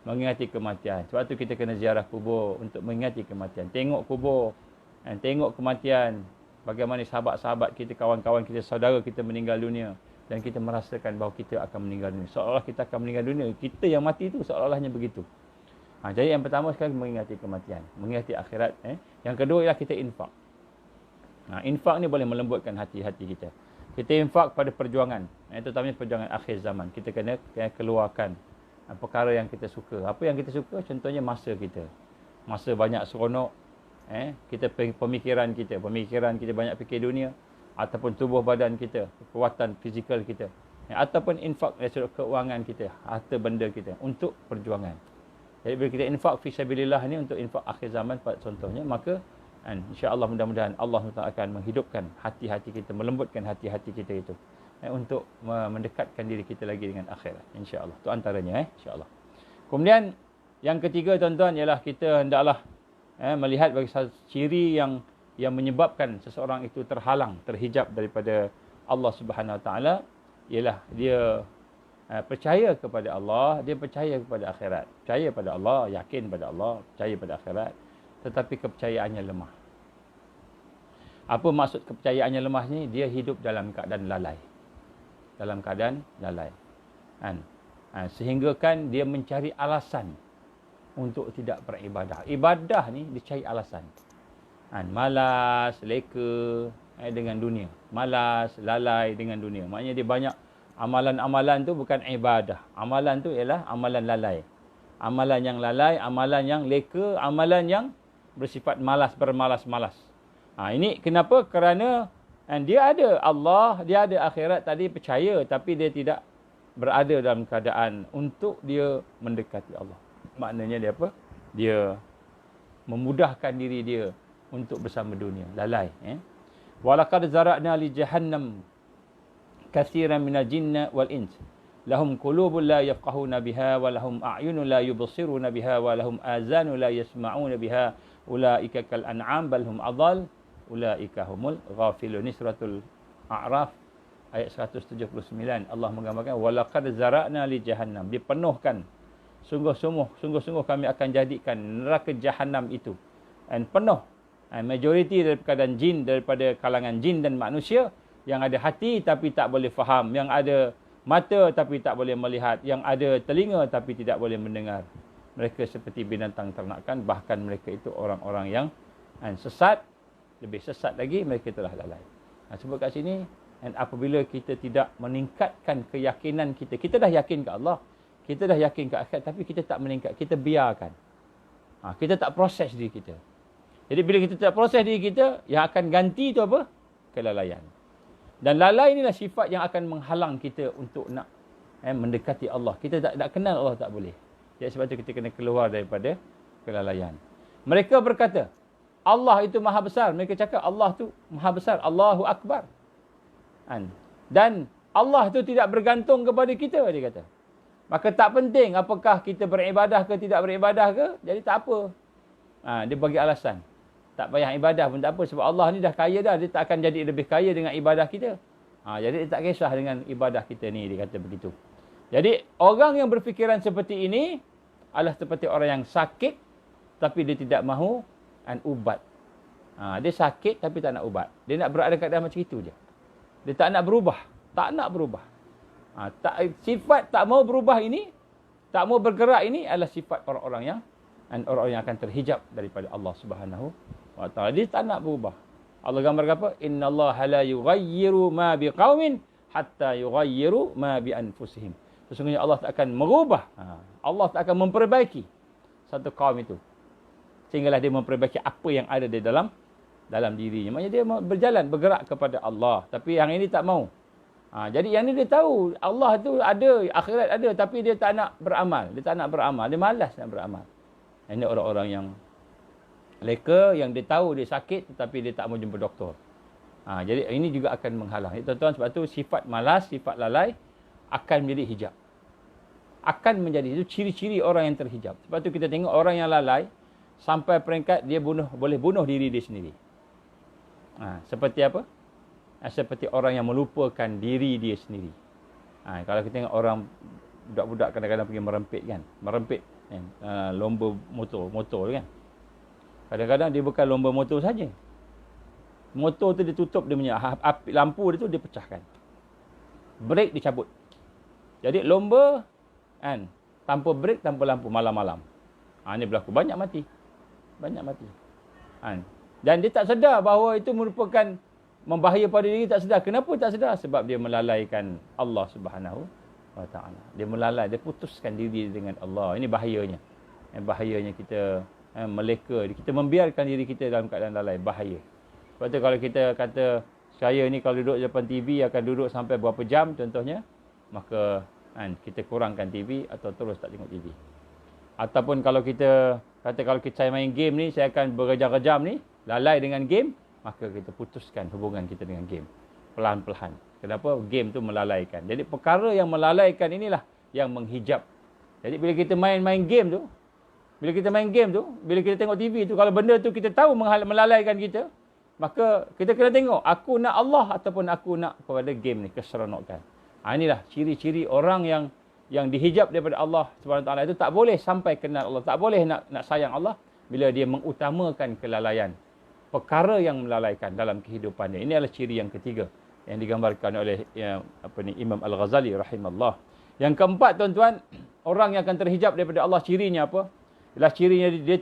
Mengingati kematian. Sebab tu kita kena ziarah kubur untuk mengingati kematian. Tengok kubur, tengok kematian. Bagaimana sahabat-sahabat kita, kawan-kawan kita, saudara kita meninggal dunia. Dan kita merasakan bahawa kita akan meninggal dunia. Seolah-olah kita akan meninggal dunia. Kita yang mati itu seolah-olahnya begitu. Jadi yang pertama sekali mengingati kematian. Mengingati akhirat. Yang kedua ialah kita infak. Infak ni boleh melembutkan hati-hati kita. Kita infak pada perjuangan. Terutamanya perjuangan akhir zaman. Kita kena keluarkan perkara yang kita suka. Apa yang kita suka? Contohnya masa kita. Masa banyak seronok. Kita pemikiran kita banyak fikir dunia. Ataupun tubuh badan kita, kekuatan fizikal kita. Ataupun infak dari sudut keuangan kita, harta benda kita untuk perjuangan. Jadi bila kita infak fisabilillah ni untuk infak akhir zaman contohnya, maka insya-Allah mudah-mudahan Allah akan menghidupkan hati-hati kita, melembutkan hati-hati kita itu untuk mendekatkan diri kita lagi dengan akhirat, insya-Allah. Itu antaranya insya-Allah. Kemudian yang ketiga tuan-tuan ialah kita hendaklah melihat bagi satu ciri yang menyebabkan seseorang itu terhalang, terhijab daripada Allah Subhanahu Wa Taala, ialah dia percaya kepada Allah, dia percaya kepada akhirat. Percaya pada Allah, yakin pada Allah, percaya pada akhirat, tetapi kepercayaannya lemah. Apa maksud kepercayaannya lemah ni? Dia hidup dalam keadaan lalai. Dalam keadaan lalai. Sehingga kan dia mencari alasan untuk tidak beribadah. Ibadah ni dicari alasan. Malas, leka dengan dunia. Malas, lalai dengan dunia. Maknanya dia banyak amalan-amalan tu bukan ibadah. Amalan tu ialah amalan lalai. Amalan yang lalai, amalan yang leka, amalan yang bersifat malas, bermalas-malas. Ini kenapa? Kerana dia ada Allah, dia ada akhirat tadi, percaya, tapi dia tidak berada dalam keadaan untuk dia mendekati Allah. Maknanya dia apa? Dia memudahkan diri dia untuk bersama dunia, lalai. Walaqad zara'na li jahannam katsiran minal jinni wal ins lahum qulubun la yafqahuna biha wa lahum a'yunun la yubsiruna biha wa lahum azanun la yasma'una biha ulaika kal an'am bal hum adall ulaika humul ghafilun. Ini suratul A'raf ayat 179. Allah menggambarkan walaqad zara'na li jahannam. Dipenuhkan. Sungguh-sungguh kami akan jadikan neraka Jahannam itu. Dan penuh. Majoriti daripada jin, daripada kalangan jin dan manusia yang ada hati tapi tak boleh faham, yang ada mata tapi tak boleh melihat, yang ada telinga tapi tidak boleh mendengar. Mereka seperti binatang ternakan, bahkan mereka itu orang-orang yang sesat, lebih sesat lagi mereka telah lalai. Sebut kat sini, dan apabila kita tidak meningkatkan keyakinan kita, kita dah yakin ke Allah, kita dah yakin ke akhirat, tapi kita tak meningkat, kita biarkan. Kita tak proses diri kita. Jadi bila kita tak proses diri kita, yang akan ganti itu apa? Kelalaian. Dan lalai inilah sifat yang akan menghalang kita untuk nak mendekati Allah. Kita tak kenal Allah, tak boleh. Jadi sebab itu kita kena keluar daripada kelalaian. Mereka berkata, Allah itu maha besar. Mereka cakap Allah tu maha besar. Allahu Akbar. Dan Allah tu tidak bergantung kepada kita, dia kata. Maka tak penting apakah kita beribadah ke tidak beribadah ke. Jadi tak apa. Dia bagi alasan. Tak payah ibadah pun tak apa. Sebab Allah ni dah kaya dah. Dia tak akan jadi lebih kaya dengan ibadah kita. Jadi dia tak kisah dengan ibadah kita ni. Dia kata begitu. Jadi orang yang berfikiran seperti ini adalah seperti orang yang sakit tapi dia tidak mahu ubat. Dia sakit tapi tak nak ubat. Dia nak berada kat dalam macam itu je. Dia tak nak berubah. Tak nak berubah. Sifat tak mahu berubah ini, tak mahu bergerak ini adalah sifat orang-orang yang akan terhijab daripada Allah Subhanahu wa taala. Dia tak nak berubah. Allah gambar apa? Innallaha la yughayyiru ma biqaumin hatta yughayyiru ma bi anfusihim. Sesungguhnya Allah tak akan merubah. Allah tak akan memperbaiki satu kaum itu. Sehinggalah dia memperbaiki apa yang ada di dalam dirinya. Maksudnya dia berjalan, bergerak kepada Allah. Tapi yang ini tak mahu. Jadi yang ini dia tahu Allah tu ada, akhirat ada, tapi dia tak nak beramal. Dia tak nak beramal. Dia malas nak beramal. Ini orang-orang yang leka, yang dia tahu dia sakit tetapi dia tak mau jumpa doktor. Jadi ini juga akan menghalang. Tuan-tuan, sebab tu sifat malas, sifat lalai akan menjadi hijab. Akan menjadi, itu ciri-ciri orang yang terhijab. Sebab tu kita tengok orang yang lalai sampai peringkat dia boleh bunuh diri dia sendiri. Seperti apa? Seperti orang yang melupakan diri dia sendiri. Kalau kita tengok orang budak-budak kadang-kadang pergi merempit kan. Merempit lomba motor kan. Kadang-kadang dia bukan lomba motor saja. Motor tu dia tutup dia punya api lampu dia tu dia pecahkan. Brek dicabut. Jadi lomba tanpa brek, tanpa lampu malam-malam. Ini berlaku, banyak mati. Dan dia tak sedar bahawa itu merupakan membahaya pada diri, tak sedar. Kenapa tak sedar? Sebab dia melalaikan Allah Subhanahu wa taala. Dia melalai, dia putuskan diri dengan Allah. Ini bahayanya. Bahayanya kita meleka, kita membiarkan diri kita dalam keadaan lalai, bahaya. Sebab tu kalau kita kata saya ni kalau duduk depan TV akan duduk sampai berapa jam contohnya, maka kita kurangkan TV atau terus tak tengok TV. Ataupun kalau kita kata kalau saya main game ni, saya akan berjam-jam ni, lalai dengan game, maka kita putuskan hubungan kita dengan game. Pelan-pelan. Kenapa? Game tu melalaikan. Jadi perkara yang melalaikan inilah yang menghijab. Jadi bila kita main game tu, bila kita tengok TV tu, kalau benda tu kita tahu melalaikan kita, maka kita kena tengok, aku nak Allah ataupun aku nak kepada game ni, keseronokan. Inilah ciri-ciri orang yang dihijab daripada Allah Subhanahu Wa Taala itu tak boleh sampai kenal Allah, tak boleh nak sayang Allah bila dia mengutamakan kelalaian. Perkara yang melalaikan dalam kehidupannya. Ini adalah ciri yang ketiga yang digambarkan oleh Imam Al-Ghazali rahimahullah. Yang keempat, tuan-tuan, orang yang akan terhijab daripada Allah, cirinya apa? Ialah cirinya dia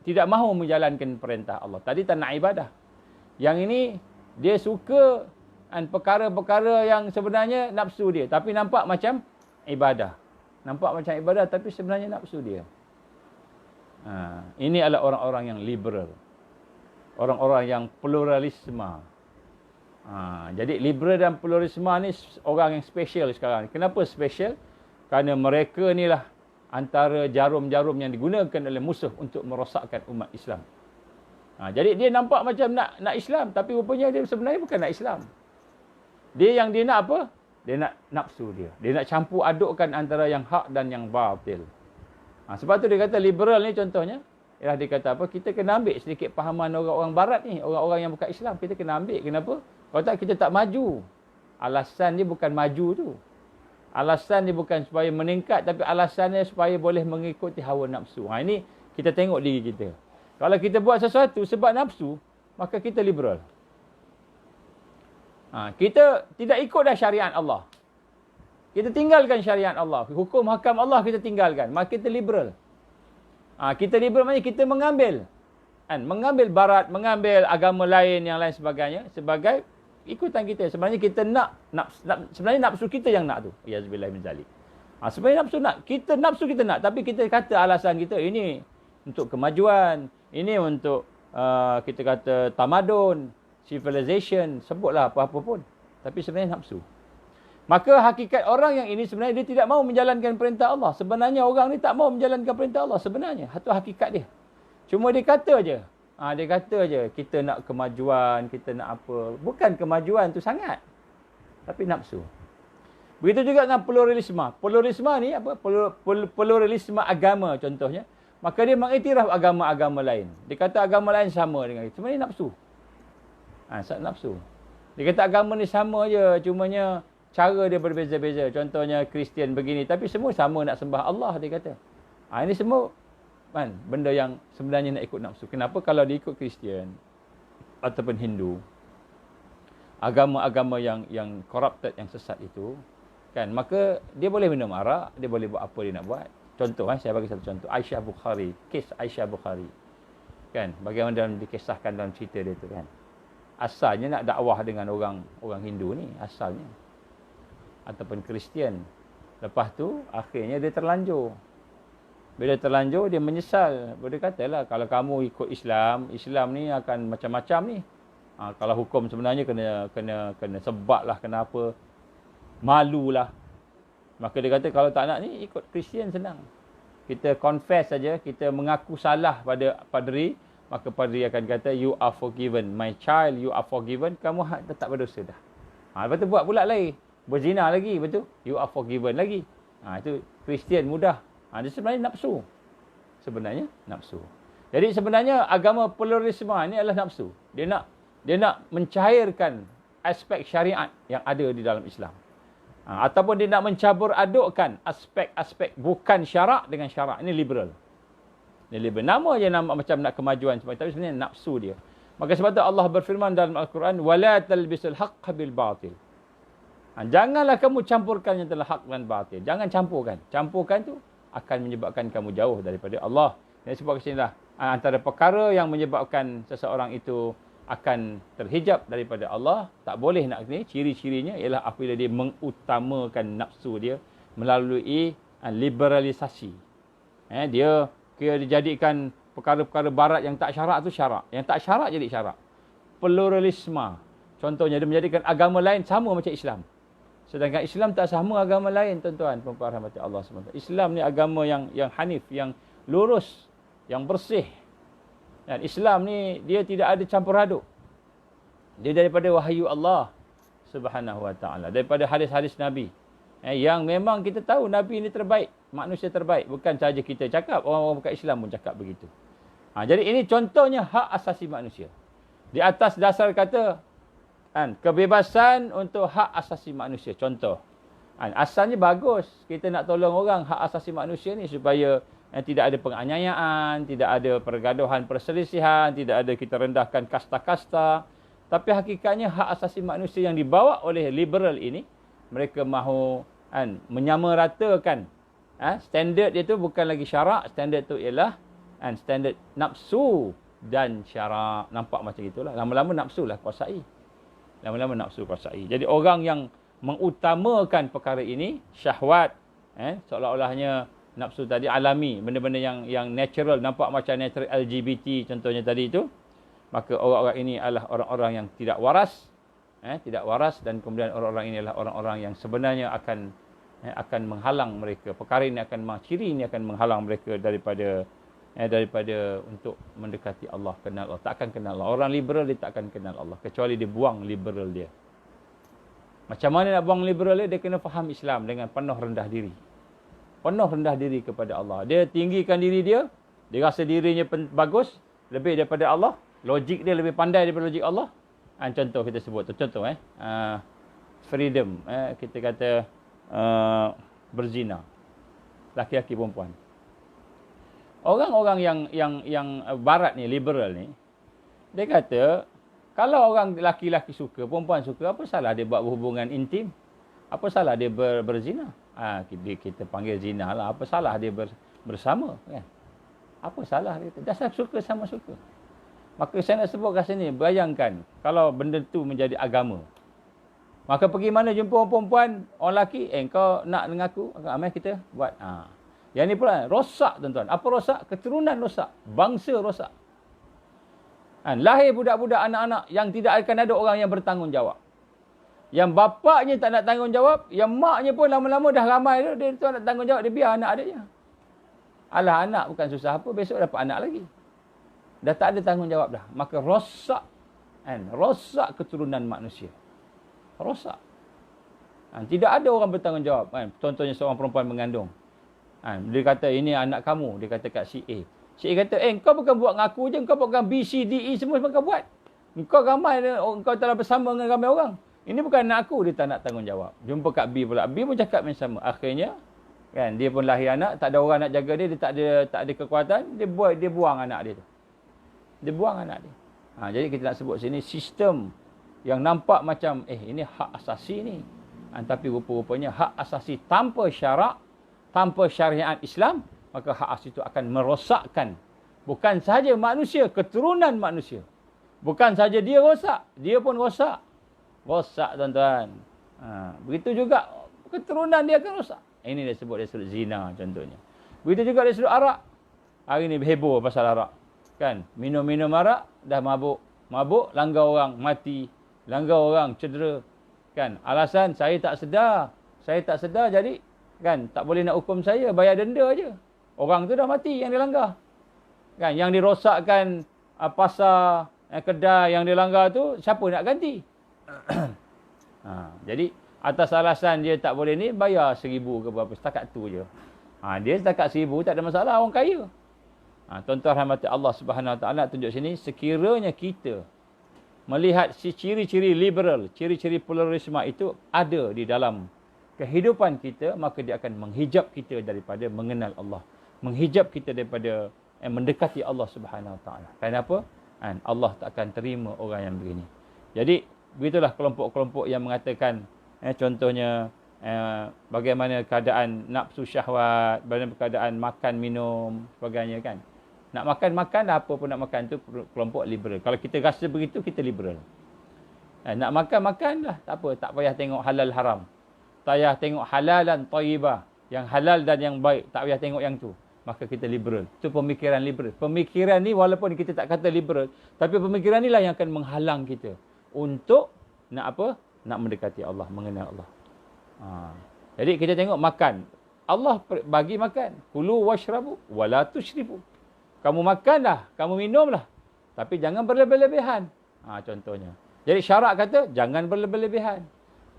tidak mahu menjalankan perintah Allah. Tadi tak nak ibadah. Yang ini dia suka perkara-perkara yang sebenarnya nafsu dia, tapi nampak macam ibadah. Tapi sebenarnya nafsu dia. Ini adalah orang-orang yang liberal. Orang-orang yang pluralisme. Jadi liberal dan pluralisme ni orang yang special sekarang. Kenapa special? Kerana mereka inilah antara jarum-jarum yang digunakan oleh musuh untuk merosakkan umat Islam. Jadi dia nampak macam nak Islam, tapi rupanya dia sebenarnya bukan nak Islam. Dia nak apa? Dia nak nafsu dia. Dia nak campur adukkan antara yang hak dan yang batil. Sebab tu dia kata liberal ni contohnya, ialah dia kata apa? Kita kena ambil sedikit pahaman orang-orang barat ni, orang-orang yang bukan Islam. Kita kena ambil. Kenapa? Kalau tak kita tak maju. Alasan dia bukan maju tu. Alasan dia bukan supaya meningkat, tapi alasannya supaya boleh mengikuti hawa nafsu. Ini kita tengok diri kita. Kalau kita buat sesuatu sebab nafsu, maka kita liberal. Kita tidak ikut dah syariat Allah. Kita tinggalkan syariat Allah. Hukum hakam Allah kita tinggalkan. Maka kita liberal. Kita liberal maknanya kita mengambil. Mengambil barat, mengambil agama lain yang lain sebagainya sebagai ikutan kita. Sebenarnya kita sebenarnya nafsu kita yang nak tu. Yazbillah min zalik. Sebenarnya nafsu kita nak. Tapi kita kata alasan kita ini untuk kemajuan. Ini untuk kita kata tamadun, civilization, sebutlah apa-apa pun. Tapi sebenarnya nafsu. Maka hakikat orang yang ini sebenarnya dia tidak mahu menjalankan perintah Allah. Sebenarnya orang ni tak mahu menjalankan perintah Allah sebenarnya. Itu hakikat dia. Cuma dia kata je. Dia kata je kita nak kemajuan, kita nak apa. Bukan kemajuan tu sangat. Tapi nafsu. Begitu juga dengan pluralisme. Pluralisme ni apa? Pluralisme agama contohnya. Maka dia mengiktiraf agama-agama lain. Dia kata agama lain sama dengan kita. Sebenarnya nafsu. Nafsu. Dia kata agama ni sama je. Cumanya cara dia berbeza-beza. Contohnya Kristian begini. Tapi semua sama nak sembah Allah, dia kata. Ini semua benda yang sebenarnya nak ikut nafsu. Kenapa? Kalau dia ikut Kristian ataupun Hindu, agama-agama yang corrupted, yang sesat itu, maka dia boleh minum arak, dia boleh buat apa dia nak buat. Contoh, saya bagi satu contoh. Aisyah Bukhari. Kes Aisyah Bukhari. Bagaimana dalam dikisahkan dalam cerita dia tu Asalnya nak dakwah dengan orang Hindu ni. Asalnya. Ataupun Kristian. Lepas tu, akhirnya dia terlanjur. Bila terlanjur, dia menyesal. Dia katalah, kalau kamu ikut Islam, Islam ni akan macam-macam ni. Kalau hukum sebenarnya kena sebab lah, kena apa. Malu lah. Maka dia kata, kalau tak nak ni, ikut Kristian senang. Kita confess saja, kita mengaku salah pada padri, maka padri akan kata, you are forgiven. My child, you are forgiven. Kamu tetap berdosa dah. Lepas tu buat pula lagi. Berzina lagi, betul? You are forgiven lagi. Itu Kristian mudah. Dia sebenarnya nafsu. Sebenarnya nafsu. Jadi sebenarnya agama pluralisme ini adalah nafsu. Dia nak mencairkan aspek syariat yang ada di dalam Islam. Ataupun dia nak mencampur adukkan aspek-aspek bukan syarak dengan syarak. Ini liberal. Ini liberal. Nama je nama macam nak kemajuan. Tapi sebenarnya nafsu dia. Maka sebab itu Allah berfirman dalam Al-Quran, وَلَا تَلْبِسُ الْحَقَّ بِالْبَاطِلِ. Janganlah kamu campurkan yang telah hak dan batil. Jangan campurkan. Campurkan tu akan menyebabkan kamu jauh daripada Allah. Yang sebab ke sinilah antara perkara yang menyebabkan seseorang itu akan terhijab daripada Allah, tak boleh nak ni, ciri-cirinya ialah apabila dia mengutamakan nafsu dia melalui liberalisasi. Dia jadikan perkara-perkara barat yang tak syarak tu syarak. Yang tak syarak jadi syarak. Pluralisme. Contohnya dia menjadikan agama lain sama macam Islam. Sedangkan Islam tak sama agama lain, tuan-tuan, puan-puan rahmati Allah SWT. Islam ni agama yang hanif, yang lurus, yang bersih. Dan Islam ni dia tidak ada campur aduk. Dia daripada wahyu Allah Subhanahu wa taala, daripada hadis-hadis Nabi. Yang memang kita tahu Nabi ini terbaik, manusia terbaik. Bukan saja kita cakap, orang-orang bukan Islam pun cakap begitu. Jadi ini contohnya hak asasi manusia. Di atas dasar kata kebebasan untuk hak asasi manusia. Contoh, asalnya bagus kita nak tolong orang, hak asasi manusia ni supaya tidak ada penganiayaan, tidak ada pergaduhan, perselisihan, tidak ada kita rendahkan kasta-kasta. Tapi hakikatnya hak asasi manusia yang dibawa oleh liberal ini, mereka mahu menyamaratakan. Standard dia tu bukan lagi syarak, standard tu ialah standard nafsu dan syarak. Nampak macam itulah. Lama-lama nafsu lah kuasai. Lama-lama nafsu kuasai. Jadi orang yang mengutamakan perkara ini, syahwat, seolah-olahnya nafsu tadi alami, benda-benda yang natural, nampak macam natural LGBT contohnya tadi itu, maka orang-orang ini adalah orang-orang yang tidak waras, tidak waras, dan kemudian orang-orang ini adalah orang-orang yang sebenarnya akan menghalang mereka. Perkara ini ciri ini akan menghalang mereka daripada untuk mendekati Allah, kenal Allah. Tak akan kenal Allah. Orang liberal dia tak akan kenal Allah kecuali dia buang liberal dia. Macam mana nak buang liberal dia? Dia kena faham Islam dengan penuh rendah diri. Penuh rendah diri kepada Allah. Dia tinggikan diri dia, Dia rasa dirinya bagus, lebih daripada Allah. Logik dia lebih pandai daripada logik Allah. Contoh kita sebut tu. Contoh freedom. Kita kata berzina. Laki-laki perempuan. Orang-orang yang barat ni, liberal ni, dia kata, kalau orang laki-laki suka, perempuan suka, apa salah dia buat hubungan intim? Apa salah dia berzina? Kita panggil zina lah. Apa salah dia bersama? Kan? Apa salah dia? Dasar suka sama suka. Maka saya nak sebut kat sini, bayangkan kalau benda tu menjadi agama. Maka pergi mana jumpa orang perempuan, orang lelaki, kau nak dengan aku, mari kita buat. Yang ni pula rosak tuan-tuan. Apa rosak? Keturunan rosak. Bangsa rosak. Lahir budak-budak, anak-anak yang tidak akan ada orang yang bertanggungjawab. Yang bapaknya tak nak tanggungjawab, yang maknya pun lama-lama dah ramai dia tak nak tanggungjawab, dia biar anak dia je. Alah, anak bukan susah apa, besok dapat anak lagi. Dah tak ada tanggungjawab dah. Maka rosak. Rosak keturunan manusia. Rosak. Tidak ada orang bertanggungjawab. Contohnya seorang perempuan mengandung. Dia kata, ini anak kamu. Dia kata kat si A. Si A kata, kau bukan buat dengan aku je. Kau bukan B, C, D, E semua kau buat. Kau ramai, kau telah bersama dengan ramai orang. Ini bukan anak aku. Dia tak nak tanggungjawab. Jumpa kat B pula. B pun cakap yang sama. Akhirnya, kan, dia pun lahir anak. Tak ada orang nak jaga dia. Dia tak ada kekuatan. Dia buang anak dia tu. Dia buang anak dia. Jadi kita nak sebut sini sistem yang nampak macam ini hak asasi ni. Tapi rupa-rupanya hak asasi tanpa syarak, tanpa syariat Islam, maka hak asasi itu akan merosakkan bukan sahaja manusia, keturunan manusia. Bukan sahaja dia rosak, dia pun rosak. Rosak tuan-tuan. Begitu juga keturunan dia akan rosak. Ini dia sebut zina contohnya. Begitu juga dia sebut arak. Hari ni heboh pasal arak. Kan, minum-minum arak, dah mabuk. Mabuk, langgar orang mati. Langgar orang cedera. Kan, alasan saya tak sedar. Saya tak sedar jadi, kan, tak boleh nak hukum saya, bayar denda aja. Orang tu dah mati yang dilanggar. Kan, yang dirosakkan pasar, kedai yang dilanggar tu, siapa nak ganti? Jadi, atas alasan dia tak boleh ni, bayar 1,000 ke berapa, setakat tu je. Dia setakat 1,000, tak ada masalah, orang kaya. Tuan-tuan rahmati Allah Subhanahu Wa Taala tunjuk sini, sekiranya kita melihat ciri-ciri liberal, ciri-ciri pluralisme itu ada di dalam kehidupan kita, maka dia akan menghijab kita daripada mengenal Allah. Menghijab kita daripada mendekati Allah Subhanahu Wa Taala. Kenapa? Allah tak akan terima orang yang begini. Jadi, begitulah kelompok-kelompok yang mengatakan, contohnya, bagaimana keadaan nafsu syahwat, bagaimana keadaan makan, minum, sebagainya kan. Nak makan, apa pun nak makan tu kelompok liberal. Kalau kita rasa begitu, kita liberal. Nak makan lah. Tak apa, tak payah tengok halal haram. Tak payah tengok halal dan tayyibah. Yang halal dan yang baik. Tak payah tengok yang tu. Maka kita liberal. Itu pemikiran liberal. Pemikiran ni walaupun kita tak kata liberal, tapi pemikiran ni lah yang akan menghalang kita untuk nak apa? Nak mendekati Allah, mengenal Allah. Jadi kita tengok makan. Allah bagi makan. Kulu washrabu wala tusyrifu. Kamu makanlah, kamu minumlah. Tapi jangan berlebih-lebihan. Contohnya. Jadi syarak kata, jangan berlebih-lebihan.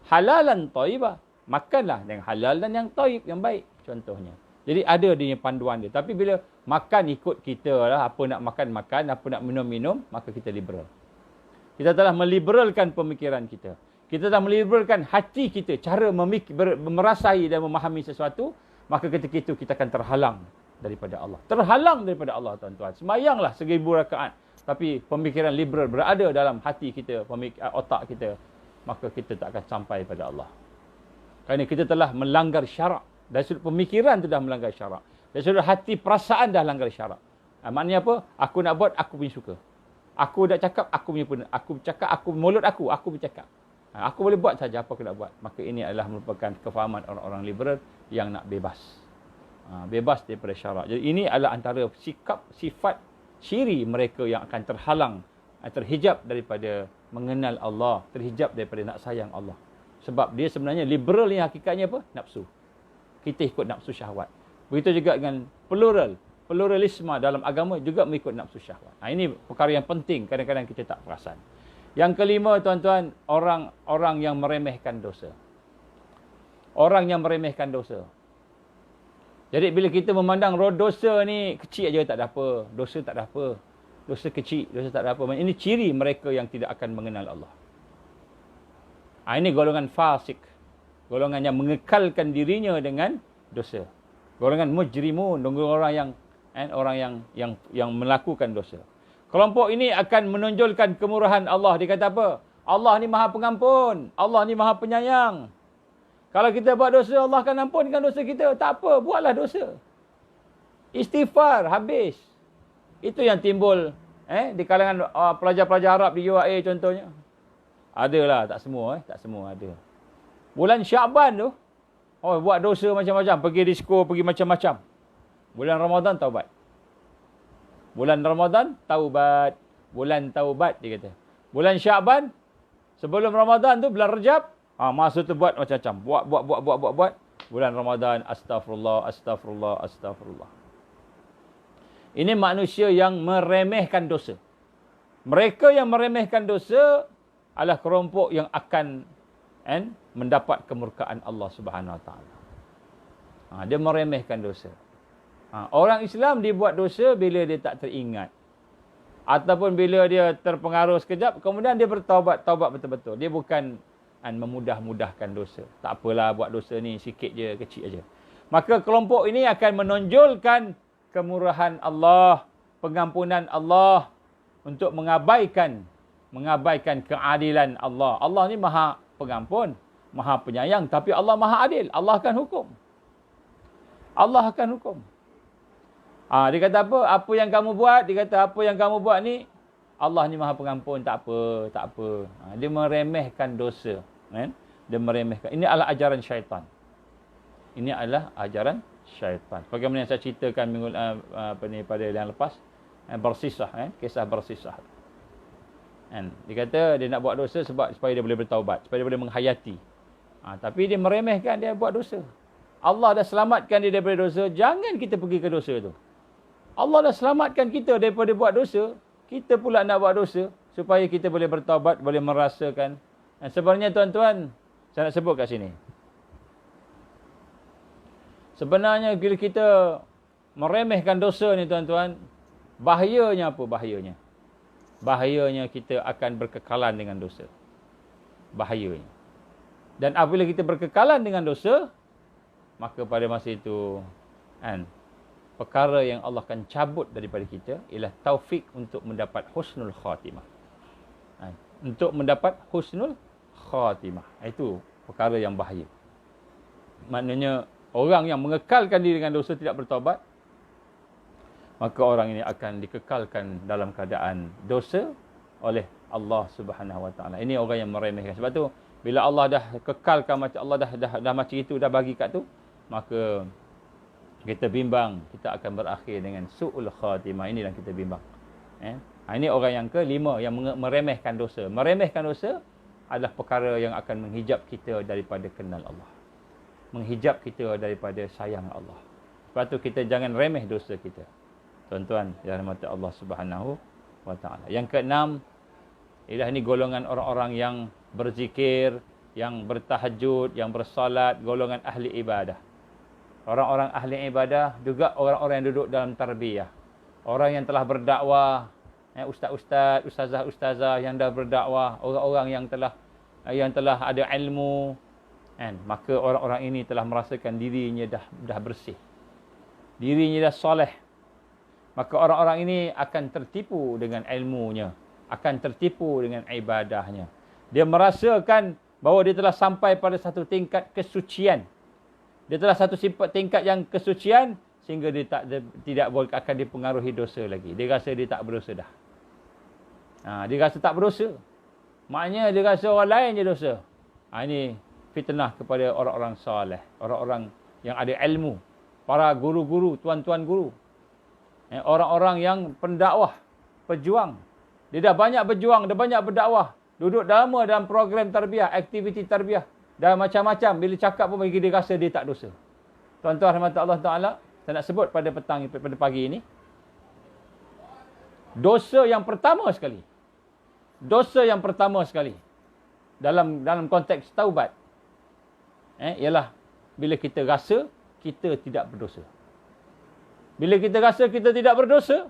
Halalan taibah. Makanlah yang halal dan yang taib, yang baik. Contohnya. Jadi ada dia panduan dia. Tapi bila makan ikut kita lah, apa nak makan, apa nak minum, maka kita liberal. Kita telah meliberalkan pemikiran kita. Kita telah meliberalkan hati kita. Cara merasai dan memahami sesuatu. Maka ketika itu kita akan terhalang daripada Allah. Terhalang daripada Allah, tuan-tuan. Semayanglah 1,000 rakaat. Tapi pemikiran liberal berada dalam hati kita, otak kita. Maka kita tak akan sampai pada Allah. Kerana kita telah melanggar syarak. Dari sudut pemikiran tu dah melanggar syarak. Dari sudut hati perasaan dah langgar syarak. Maknanya apa? Aku nak buat, aku punya suka. Aku dah cakap, aku punya pun. Aku cakap, mulut aku bercakap. Aku boleh buat saja apa aku nak buat. Maka ini adalah merupakan kefahaman orang-orang liberal yang nak bebas. Bebas daripada syarak. Jadi ini adalah antara sikap, sifat, ciri mereka yang akan terhalang, terhijab daripada mengenal Allah, terhijab daripada nak sayang Allah. Sebab dia sebenarnya liberal ni hakikatnya apa? Nafsu. Kita ikut nafsu syahwat. Begitu juga dengan pluralisme dalam agama juga mengikut nafsu syahwat. Ini perkara yang penting, kadang-kadang kita tak perasan. Yang kelima, tuan-tuan, orang yang meremehkan dosa. Orang yang meremehkan dosa. Jadi bila kita memandang dosa ni kecil aja, tak ada apa. Dosa tak ada apa. Dosa kecil, dosa tak ada apa. Ini ciri mereka yang tidak akan mengenal Allah. Ini golongan fasik. Golongan yang mengekalkan dirinya dengan dosa. Golongan mujrimun, orang yang melakukan dosa. Kelompok ini akan menonjolkan kemurahan Allah. Dia kata apa? Allah ni Maha Pengampun. Allah ni Maha Penyayang. Kalau kita buat dosa, Allah akan ampunkan dosa kita. Tak apa, buatlah dosa. Istighfar, habis. Itu yang timbul di kalangan pelajar-pelajar Arab di UAE contohnya. Adalah, tak semua. Tak semua ada. Bulan Syaban tu, buat dosa macam-macam. Pergi disko, pergi macam-macam. Bulan Ramadan, taubat. Bulan Ramadan, taubat. Bulan taubat, dia kata. Bulan Syaban, sebelum Ramadan tu, bulan Rejab, masa tu buat macam-macam. Buat. Bulan Ramadan, astagfirullah, astagfirullah, astagfirullah. Ini manusia yang meremehkan dosa. Mereka yang meremehkan dosa adalah kelompok yang akan mendapat kemurkaan Allah Subhanahu Wa Taala. Dia meremehkan dosa. Orang Islam dia buat dosa bila dia tak teringat. Ataupun bila dia terpengaruh sekejap, kemudian dia bertaubat, taubat betul-betul. Dia bukan memudah-mudahkan dosa. Tak apalah buat dosa ni sikit je, kecil aja. Maka kelompok ini akan menonjolkan kemurahan Allah, pengampunan Allah untuk mengabaikan keadilan Allah. Allah ni Maha Pengampun, Maha Penyayang, tapi Allah Maha Adil. Allah akan hukum. Allah akan hukum. Dia kata apa? Apa yang kamu buat? Dia kata apa yang kamu buat ni Allah ni Maha Pengampun, tak apa. Dia meremehkan dosa. Dia meremehkan. Ini adalah ajaran syaitan. Ini adalah ajaran syaitan. Bagaimana yang saya ceritakan minggu pada yang lepas, Bersisah, kisah Bersisah. Dia kata dia nak buat dosa supaya dia boleh bertaubat, supaya dia boleh menghayati. Tapi dia meremehkan, dia buat dosa. Allah dah selamatkan dia daripada dosa, jangan kita pergi ke dosa tu. Allah dah selamatkan kita daripada buat dosa, kita pula nak buat dosa supaya kita boleh bertaubat, boleh merasakan. Sebenarnya tuan-tuan, saya nak sebut kat sini. Sebenarnya bila kita meremehkan dosa ni tuan-tuan, bahayanya apa? Bahayanya kita akan berkekalan dengan dosa. Bahayanya. Dan apabila kita berkekalan dengan dosa, maka pada masa itu perkara yang Allah akan cabut daripada kita ialah taufik untuk mendapat husnul khatimah. Untuk mendapat husnul khatimah. Itu perkara yang bahaya. Maknanya orang yang mengekalkan diri dengan dosa tidak bertaubat, maka orang ini akan dikekalkan dalam keadaan dosa oleh Allah Subhanahu Wa Taala. Ini orang yang meremehkan. Sebab tu bila Allah dah kekalkan macam Allah dah macam itu, dah bagi kat tu, maka kita bimbang kita akan berakhir dengan su'ul khatimah. Ini yang kita bimbang. Ini orang yang kelima yang meremehkan dosa. Meremehkan dosa adalah perkara yang akan menghijab kita daripada kenal Allah. Menghijab kita daripada sayang Allah. Sebab tu kita jangan remeh dosa kita. Tuan-tuan yang dirahmati Allah Subhanahu Wa Taala. Yang keenam, ialah ini golongan orang-orang yang berzikir, yang bertahajud, yang bersalat, golongan ahli ibadah. Orang-orang ahli ibadah juga orang-orang yang duduk dalam tarbiyah. Orang yang telah berdakwah, ustaz-ustaz, ustazah-ustazah yang dah berdakwah, orang-orang yang telah ada ilmu, maka orang-orang ini telah merasakan dirinya dah bersih. Dirinya dah soleh. Maka orang-orang ini akan tertipu dengan ilmunya, akan tertipu dengan ibadahnya. Dia merasakan bahawa dia telah sampai pada satu tingkat kesucian. Dia telah satu tingkat yang kesucian sehingga dia tidak akan dipengaruhi dosa lagi. Dia rasa dia tak berdosa dah. Dia rasa tak berdosa. Maknanya dia rasa orang lain je dosa. Ini fitnah kepada orang-orang soleh, orang-orang yang ada ilmu, para guru-guru, tuan-tuan guru. Orang-orang yang pendakwah, pejuang. Dia dah banyak berjuang, dah banyak berdakwah. Duduk lama dalam program tarbiyah, aktiviti tarbiyah. Dah macam-macam. Bila cakap pun bagi dia rasa dia tak dosa. Tuan-tuan rahmat Allah Ta'ala, saya nak sebut pada pagi ini. Dosa yang pertama sekali. Dosa yang pertama sekali. Dalam konteks taubat. Ialah bila kita rasa kita tidak berdosa. Bila kita rasa kita tidak berdosa,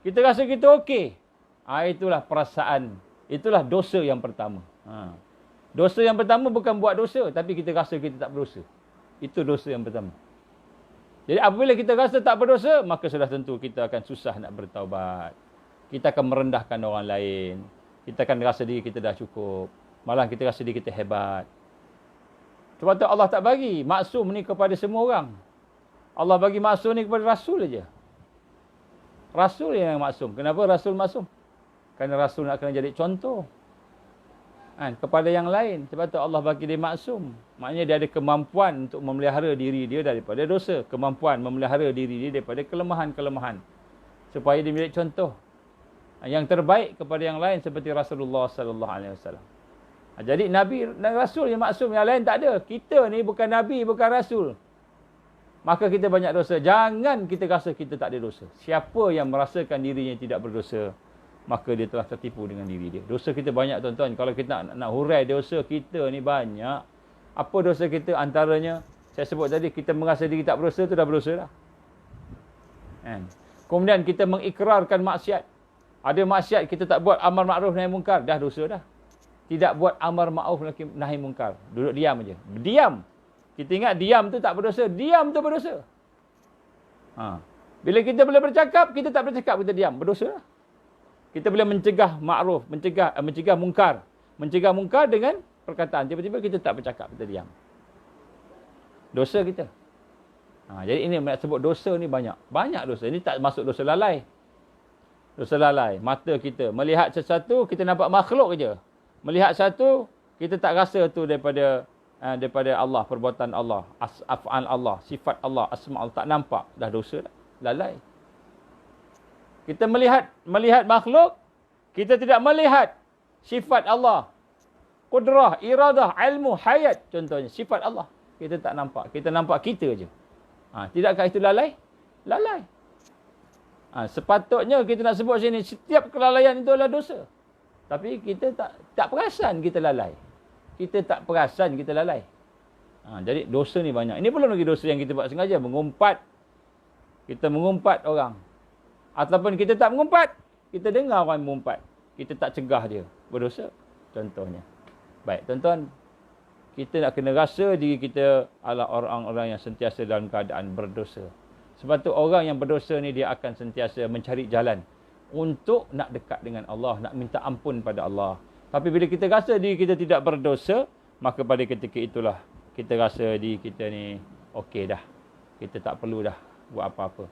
kita rasa kita okey. Itulah perasaan, itulah dosa yang pertama. Dosa yang pertama bukan buat dosa, tapi kita rasa kita tak berdosa. Itu dosa yang pertama. Jadi apabila kita rasa tak berdosa, maka sudah tentu kita akan susah nak bertaubat. Kita akan merendahkan orang lain. Kita akan rasa diri kita dah cukup. Malah kita rasa diri kita hebat. Sebab tu Allah tak bagi maksum ni kepada semua orang. Allah bagi maksum ni kepada Rasul aja. Rasul yang maksum. Kenapa Rasul maksum? Kerana Rasul nak kena jadi contoh kepada yang lain. Sebab tu Allah bagi dia maksum. Maknanya dia ada kemampuan untuk memelihara diri dia daripada dosa. Kemampuan memelihara diri dia daripada kelemahan-kelemahan. Supaya dia menjadi contoh yang terbaik kepada yang lain seperti Rasulullah sallallahu alaihi wasallam. Jadi Nabi dan Rasul yang maksum, yang lain tak ada. Kita ni bukan Nabi, bukan Rasul. Maka kita banyak dosa. Jangan kita rasa kita tak ada dosa. Siapa yang merasakan dirinya tidak berdosa, maka dia telah tertipu dengan diri dia. Dosa kita banyak tuan-tuan. Kalau kita nak hurai dosa kita ni banyak. Apa dosa kita? Antaranya, saya sebut tadi, kita merasa diri tak berdosa, tu dah berdosa dah. Kemudian kita mengikrarkan maksiat. Ada maksiat kita tak buat amar ma'ruf nahi munkar, dah dosa dah. Tidak buat amar ma'ruf nahi munkar. Duduk diam aja. Diam. Kita ingat diam tu tak berdosa. Diam tu berdosa. Bila kita boleh bercakap, kita tak bercakap, kita diam. Berdosa lah. Kita boleh mencegah ma'ruf, mencegah munkar. Mencegah munkar dengan perkataan. Tiba-tiba kita tak bercakap, kita diam. Dosa kita. Jadi ini nak sebut dosa ni banyak. Banyak dosa. Ini tak masuk dosa lalai. Dosa lalai. Mata kita. Melihat sesuatu, kita nampak makhluk je. Melihat satu, kita tak rasa tu daripada Allah, perbuatan Allah, af'al Allah, sifat Allah, asma' Allah, tak nampak, dah dosa dah, lalai. Kita melihat makhluk, kita tidak melihat sifat Allah, qudrah, iradah, ilmu, hayat, contohnya sifat Allah. Kita tak nampak, kita nampak kita je. Tidakkah itu lalai? Lalai. Sepatutnya kita nak sebut sini, setiap kelalaian itu adalah dosa. Tapi kita tak perasan kita lalai. Kita tak perasan kita lalai. Jadi dosa ni banyak. Ini belum lagi dosa yang kita buat sengaja. Mengumpat. Kita mengumpat orang. Ataupun kita tak mengumpat. Kita dengar orang mengumpat. Kita tak cegah dia. Berdosa. Contohnya. Baik, tuan-tuan. Kita nak kena rasa diri kita adalah orang-orang yang sentiasa dalam keadaan berdosa. Sebab tu orang yang berdosa ni dia akan sentiasa mencari jalan untuk nak dekat dengan Allah, nak minta ampun pada Allah. Tapi bila kita rasa diri kita tidak berdosa, maka pada ketika itulah kita rasa diri kita ni okey dah. Kita tak perlu dah buat apa-apa.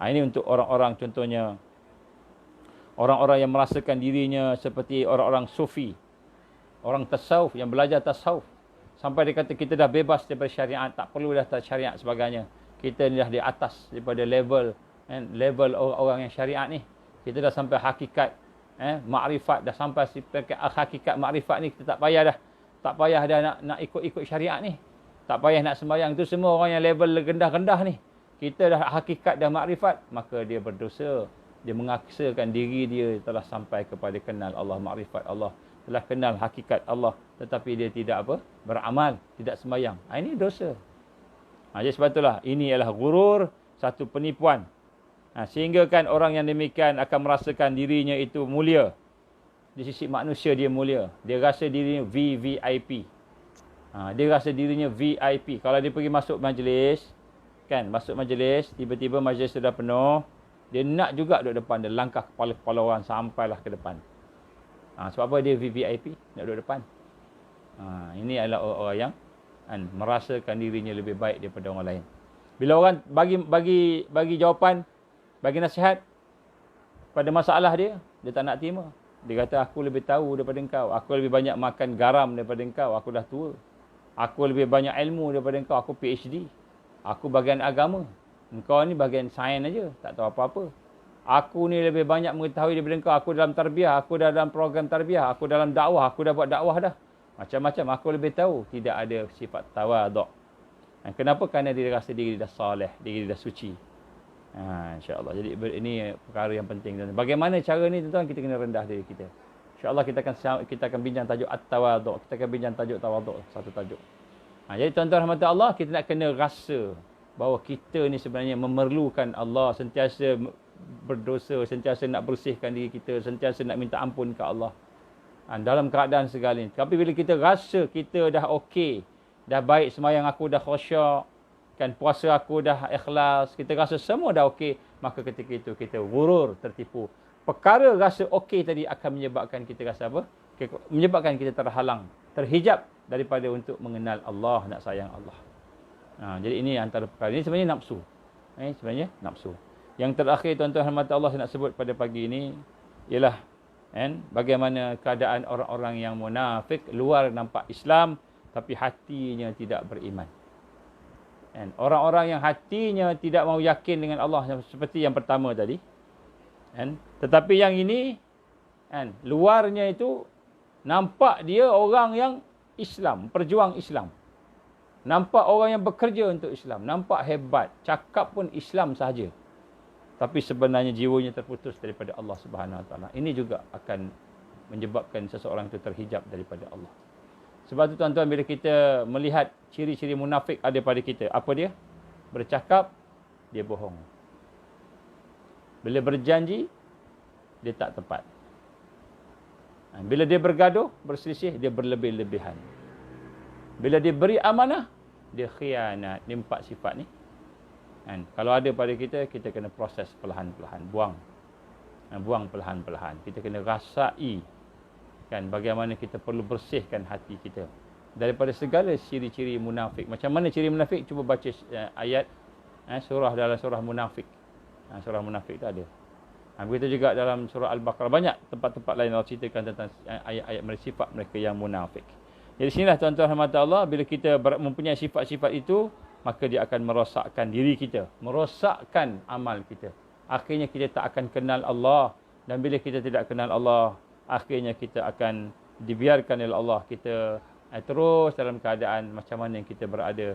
Ini untuk orang-orang, contohnya orang-orang yang merasakan dirinya seperti orang-orang sufi, orang tasawuf yang belajar tasawuf. Sampai dia kata kita dah bebas daripada syariat, tak perlu dah syariat sebagainya. Kita ni dah di atas daripada level orang-orang yang syariat ni. Kita dah sampai hakikat makrifat, dah sampai hakikat makrifat ni, kita tak payah dah. Tak payah dah nak ikut-ikut syariat ni. Tak payah nak sembahyang. Tu semua orang yang level rendah-rendah ni. Kita dah hakikat, dah makrifat, maka dia berdosa. Dia mengaksakan diri dia telah sampai kepada kenal Allah, makrifat Allah, telah kenal hakikat Allah, tetapi dia tidak beramal, tidak sembahyang. Ini dosa. Jadi sebab itulah ini adalah ghurur, satu penipuan. Sehingga kan orang yang demikian akan merasakan dirinya itu mulia. Di sisi manusia dia mulia. Dia rasa dirinya VVIP. Dia rasa dirinya VIP. Kalau dia pergi masuk majlis, kan, masuk majlis, tiba-tiba majlis sudah penuh, dia nak juga duduk depan, dia langkah kepala-kepala orang sampailah ke depan. Sebab apa dia VVIP? Nak duduk depan. Ini adalah orang yang merasakan dirinya lebih baik daripada orang lain. Bila orang bagi jawapan, bagi nasihat pada masalah dia tak nak terima. Dia kata, aku lebih tahu daripada engkau. Aku lebih banyak makan garam daripada engkau. Aku dah tua. Aku lebih banyak ilmu daripada engkau. Aku PhD. Aku bahagian agama. Engkau ni bahagian sains aja, tak tahu apa-apa. Aku ni lebih banyak mengetahui daripada engkau. Aku dalam tarbiyah. Aku dalam program tarbiyah. Aku dalam dakwah. Aku dah buat dakwah dah. Macam-macam. Aku lebih tahu. Tidak ada sifat tawaduk. Kenapa? Kerana dia rasa diri dah soleh. Diri dah suci. InsyaAllah. Jadi ini perkara yang penting. Bagaimana cara ni tuan-tuan? Kita kena rendah diri kita. InsyaAllah kita akan bincang tajuk at-tawaduk. Kita akan bincang tajuk tawaduk. Satu tajuk. Jadi tuan-tuan rahmat Allah, kita nak kena rasa bahawa kita ni sebenarnya memerlukan Allah, sentiasa berdosa, sentiasa nak bersihkan diri kita, sentiasa nak minta ampun ke Allah. Dalam keadaan segala ni. Tapi bila kita rasa kita dah okey, dah baik, sembahyang aku dah khusyuk, kan, puasa aku dah ikhlas, kita rasa semua dah okey, maka ketika itu kita gurur, tertipu. Perkara rasa okey tadi akan menyebabkan kita rasa apa? Menyebabkan kita terhalang, terhijab daripada untuk mengenal Allah, nak sayang Allah. Jadi ini antara perkara. Ini sebenarnya nafsu. Sebenarnya nafsu. Yang terakhir, tuan-tuan rahmat Allah, saya nak sebut pada pagi ini ialah bagaimana keadaan orang-orang yang munafik, luar nampak Islam tapi hatinya tidak beriman. Orang-orang yang hatinya tidak mau yakin dengan Allah, seperti yang pertama tadi. Tetapi yang ini, luarnya itu nampak dia orang yang Islam, perjuang Islam. Nampak orang yang bekerja untuk Islam, nampak hebat, cakap pun Islam sahaja. Tapi sebenarnya jiwanya terputus daripada Allah Subhanahu Wa Taala. Ini juga akan menyebabkan seseorang itu terhijab daripada Allah. Sebab itu tuan-tuan, bila kita melihat ciri-ciri munafik ada pada kita, apa dia? Bercakap, dia bohong. Bila berjanji, dia tak tepat. Bila dia bergaduh, berselisih, dia berlebih-lebihan. Bila dia beri amanah, dia khianat. Dia 4 sifat ni. Kalau ada pada kita, kita kena proses perlahan-perlahan. Buang perlahan-perlahan. Kita kena rasai, kan, bagaimana kita perlu bersihkan hati kita daripada segala ciri-ciri munafik. Macam mana ciri munafik? Cuba baca ayat surah dalam surah munafik. Surah munafik tu ada. Begitu juga dalam surah Al-Baqarah. Banyak tempat-tempat lain Allah ceritakan tentang ayat-ayat sifat mereka yang munafik. Jadi sinilah tuan-tuan rahmat Allah, bila kita mempunyai sifat-sifat itu, maka dia akan merosakkan diri kita, merosakkan amal kita. Akhirnya kita tak akan kenal Allah. Dan bila kita tidak kenal Allah, akhirnya kita akan dibiarkan oleh Allah. Kita terus dalam keadaan macam mana yang kita berada.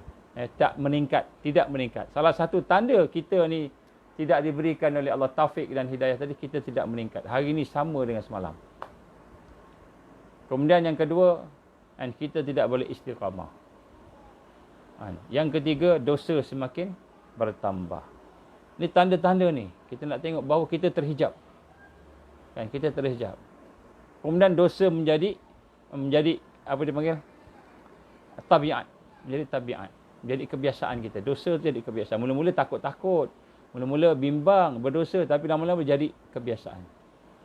Tak meningkat, tidak meningkat. Salah satu tanda kita ni tidak diberikan oleh Allah taufik dan hidayah tadi, kita tidak meningkat. Hari ini sama dengan semalam. Kemudian yang kedua, kita tidak boleh istiqamah. Yang ketiga, dosa semakin bertambah. Ini tanda-tanda ni. Kita nak tengok bahawa kita terhijab. Kita terhijab. Kemudian dosa menjadi apa dia panggil? Tabiat. Menjadi tabiat. Menjadi kebiasaan kita. Dosa tu jadi kebiasaan. Mula-mula takut-takut. Mula-mula bimbang, berdosa. Tapi lama-lama jadi kebiasaan.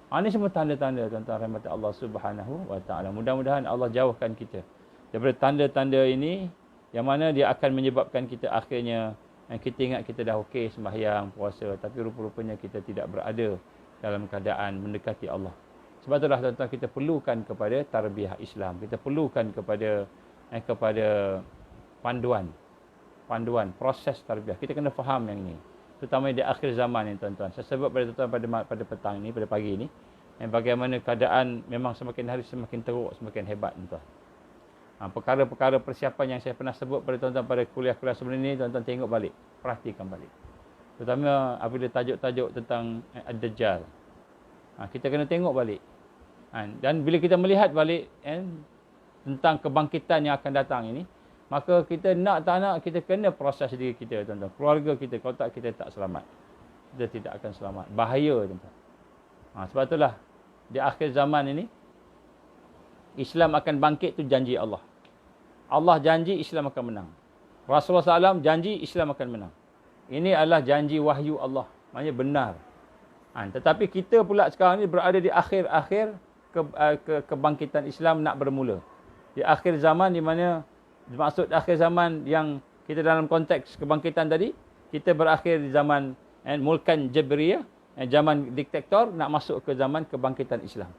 Ini semua tanda-tanda, tuan-tuan rahmat Allah Subhanahu Wa Taala. Mudah-mudahan Allah jauhkan kita daripada tanda-tanda ini, yang mana dia akan menyebabkan kita akhirnya kita ingat kita dah okey sembahyang, puasa, tapi rupa-rupanya kita tidak berada dalam keadaan mendekati Allah. Sebab itulah tuan-tuan, kita perlukan kepada tarbiyah Islam. Kita perlukan kepada panduan proses tarbiyah. Kita kena faham yang ini. Terutama di akhir zaman ni, tuan-tuan. Saya sebut pada tuan-tuan pada petang ni, pada pagi ni, bagaimana keadaan memang semakin hari semakin teruk, semakin hebat, tuan-tuan. Perkara-perkara persiapan yang saya pernah sebut pada tuan-tuan pada kuliah-kuliah sebelum ini, tuan-tuan tengok balik, perhatikan balik. Terutama apabila tajuk-tajuk tentang Ad-Dajjal. Kita kena tengok balik. Dan bila kita melihat balik tentang kebangkitan yang akan datang ini, maka kita nak tak nak, kita kena proses diri kita, tuan-tuan. Keluarga kita, kalau tak, kita tak selamat. Kita tidak akan selamat. Bahaya, tuan-tuan. Sebab itulah, di akhir zaman ini, Islam akan bangkit, tu janji Allah. Allah janji Islam akan menang. Rasulullah SAW janji Islam akan menang. Ini adalah janji wahyu Allah. Maksudnya benar. Tetapi kita pula sekarang ni berada di akhir-akhir kebangkitan Islam nak bermula. Di akhir zaman, di mana maksud akhir zaman yang kita dalam konteks kebangkitan tadi, kita berakhir di zaman mulkan Jabriyah, zaman diktator, nak masuk ke zaman kebangkitan Islam.